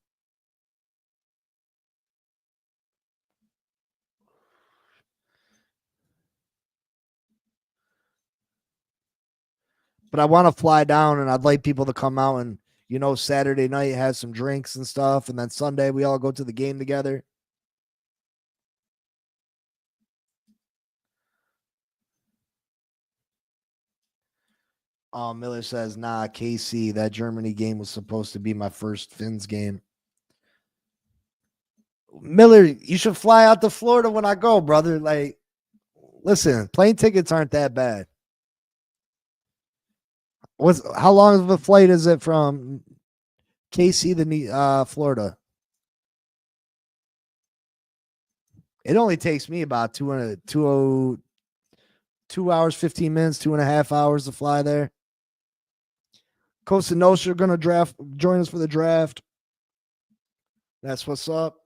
But I want to fly down, and I'd like people to come out and Saturday night have some drinks and stuff, and then Sunday we all go to the game together. Miller says, nah, KC, that Germany game was supposed to be my first Finns game. Miller, you should fly out to Florida when I go, brother. Like, listen, plane tickets aren't that bad. How long of a flight is it from KC to Florida? It only takes me about 2 hours, 15 minutes, 2.5 hours to fly there. Costa Nostra are going to join us for the draft. That's what's up.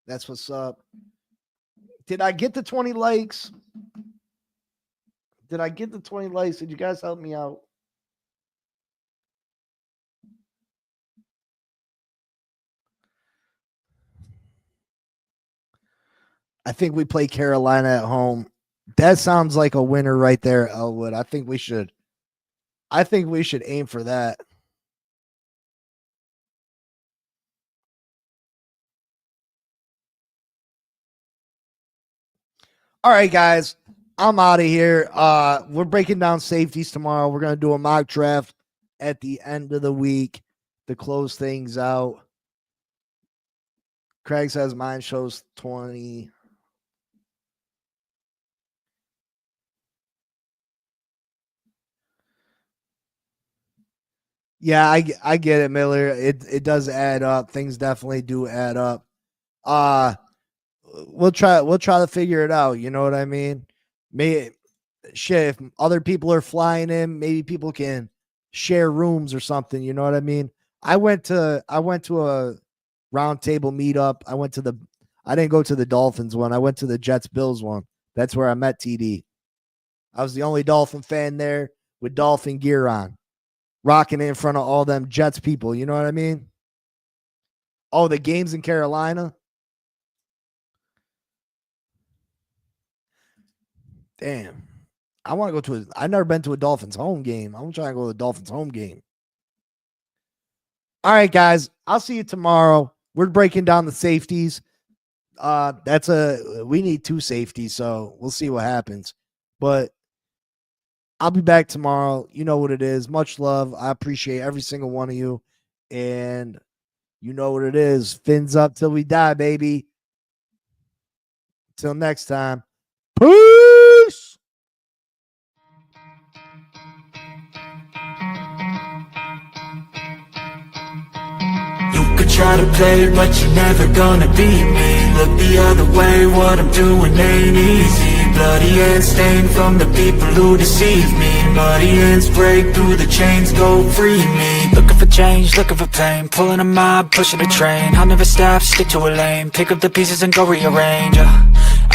That's what's up. Did I get the 20 likes? Did I get the 20 likes? Did you guys help me out? I think we play Carolina at home. That sounds like a winner right there, Elwood. I think we should aim for that. All right, guys. I'm out of here. We're breaking down safeties tomorrow. We're gonna do a mock draft at the end of the week to close things out. Craig says mine shows 20. Yeah, I get it, Miller. It does add up. Things definitely do add up. We'll try to figure it out. You know what I mean? If other people are flying in, maybe people can share rooms or something. You know what I mean? I went to a round table meetup. I didn't go to the Dolphins one. I went to the Jets Bills one. That's where I met TD. I was the only Dolphin fan there with Dolphin gear on, rocking it in front of all them Jets people. You know what I mean? Oh, the games in Carolina. Damn. I want to go to I've never been to a Dolphins home game. I'm trying to go to the Dolphins home game. All right, guys. I'll see you tomorrow. We're breaking down the safeties. We need 2 safeties, so we'll see what happens. But I'll be back tomorrow. You know what it is. Much love. I appreciate every single one of you. And you know what it is. Fins up till we die, baby. Till next time. Peace. You could try to play, but you're never gonna beat me. Look the other way, what I'm doing ain't easy. Bloody hands stained from the people who deceive me. Muddy hands break through the chains, go free me. Looking for change, looking for pain, pulling a mob, pushing a train. I'll never stop, stick to a lane, pick up the pieces and go rearrange.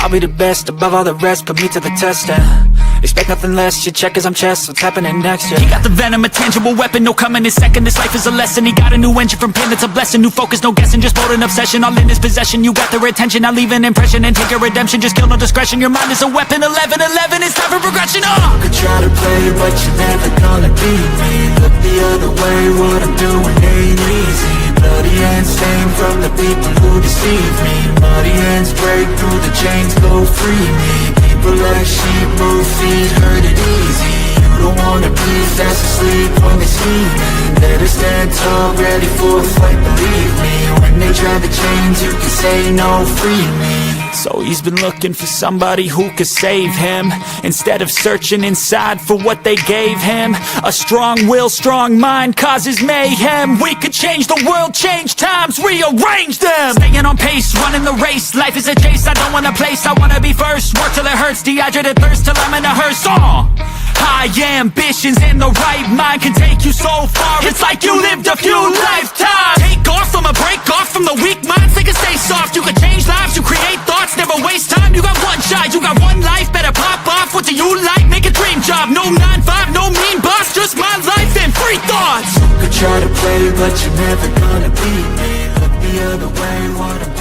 I'll be the best above all the rest, put me to the test and expect nothing less, your check as I'm chess, what's happening next, yeah. He got the venom, a tangible weapon, no coming in second. This life is a lesson, he got a new engine from pain, it's a blessing. New focus, no guessing, just bold and obsession. All in his possession, you got their attention. I'll leave an impression and take your redemption. Just kill, no discretion, your mind is a weapon. 11-11, it's time for progression, You could try to play, but you're never gonna beat me. Look the other way, what I'm doing ain't easy. Bloody hands stained from the people who deceive me. Muddy hands break through the chains, go free me. People like sheep move feet, hurt it easy. You don't wanna be fast asleep when they scheming. Better stand tall, ready for a fight, believe me. When they try the chains, you can say no, free me. So he's been looking for somebody who could save him, instead of searching inside for what they gave him. A strong will, strong mind causes mayhem. We could change the world, change times, rearrange them. Staying on pace, running the race. Life is a chase, I don't want a place, I wanna be first. Work till it hurts, dehydrated thirst till I'm in a hearse. High ambitions and the right mind can take you so far. It's like you lived a few lifetimes. Take off from a break off from the weak minds, they can stay soft. You can change lives, you create thoughts, never waste time. You got one shot, you got one life, better pop off. What do you like? Make a dream job. No 9-5, no mean boss, just my life and free thoughts. You could try to play, but you're never gonna beat me. Look the other way, what I'm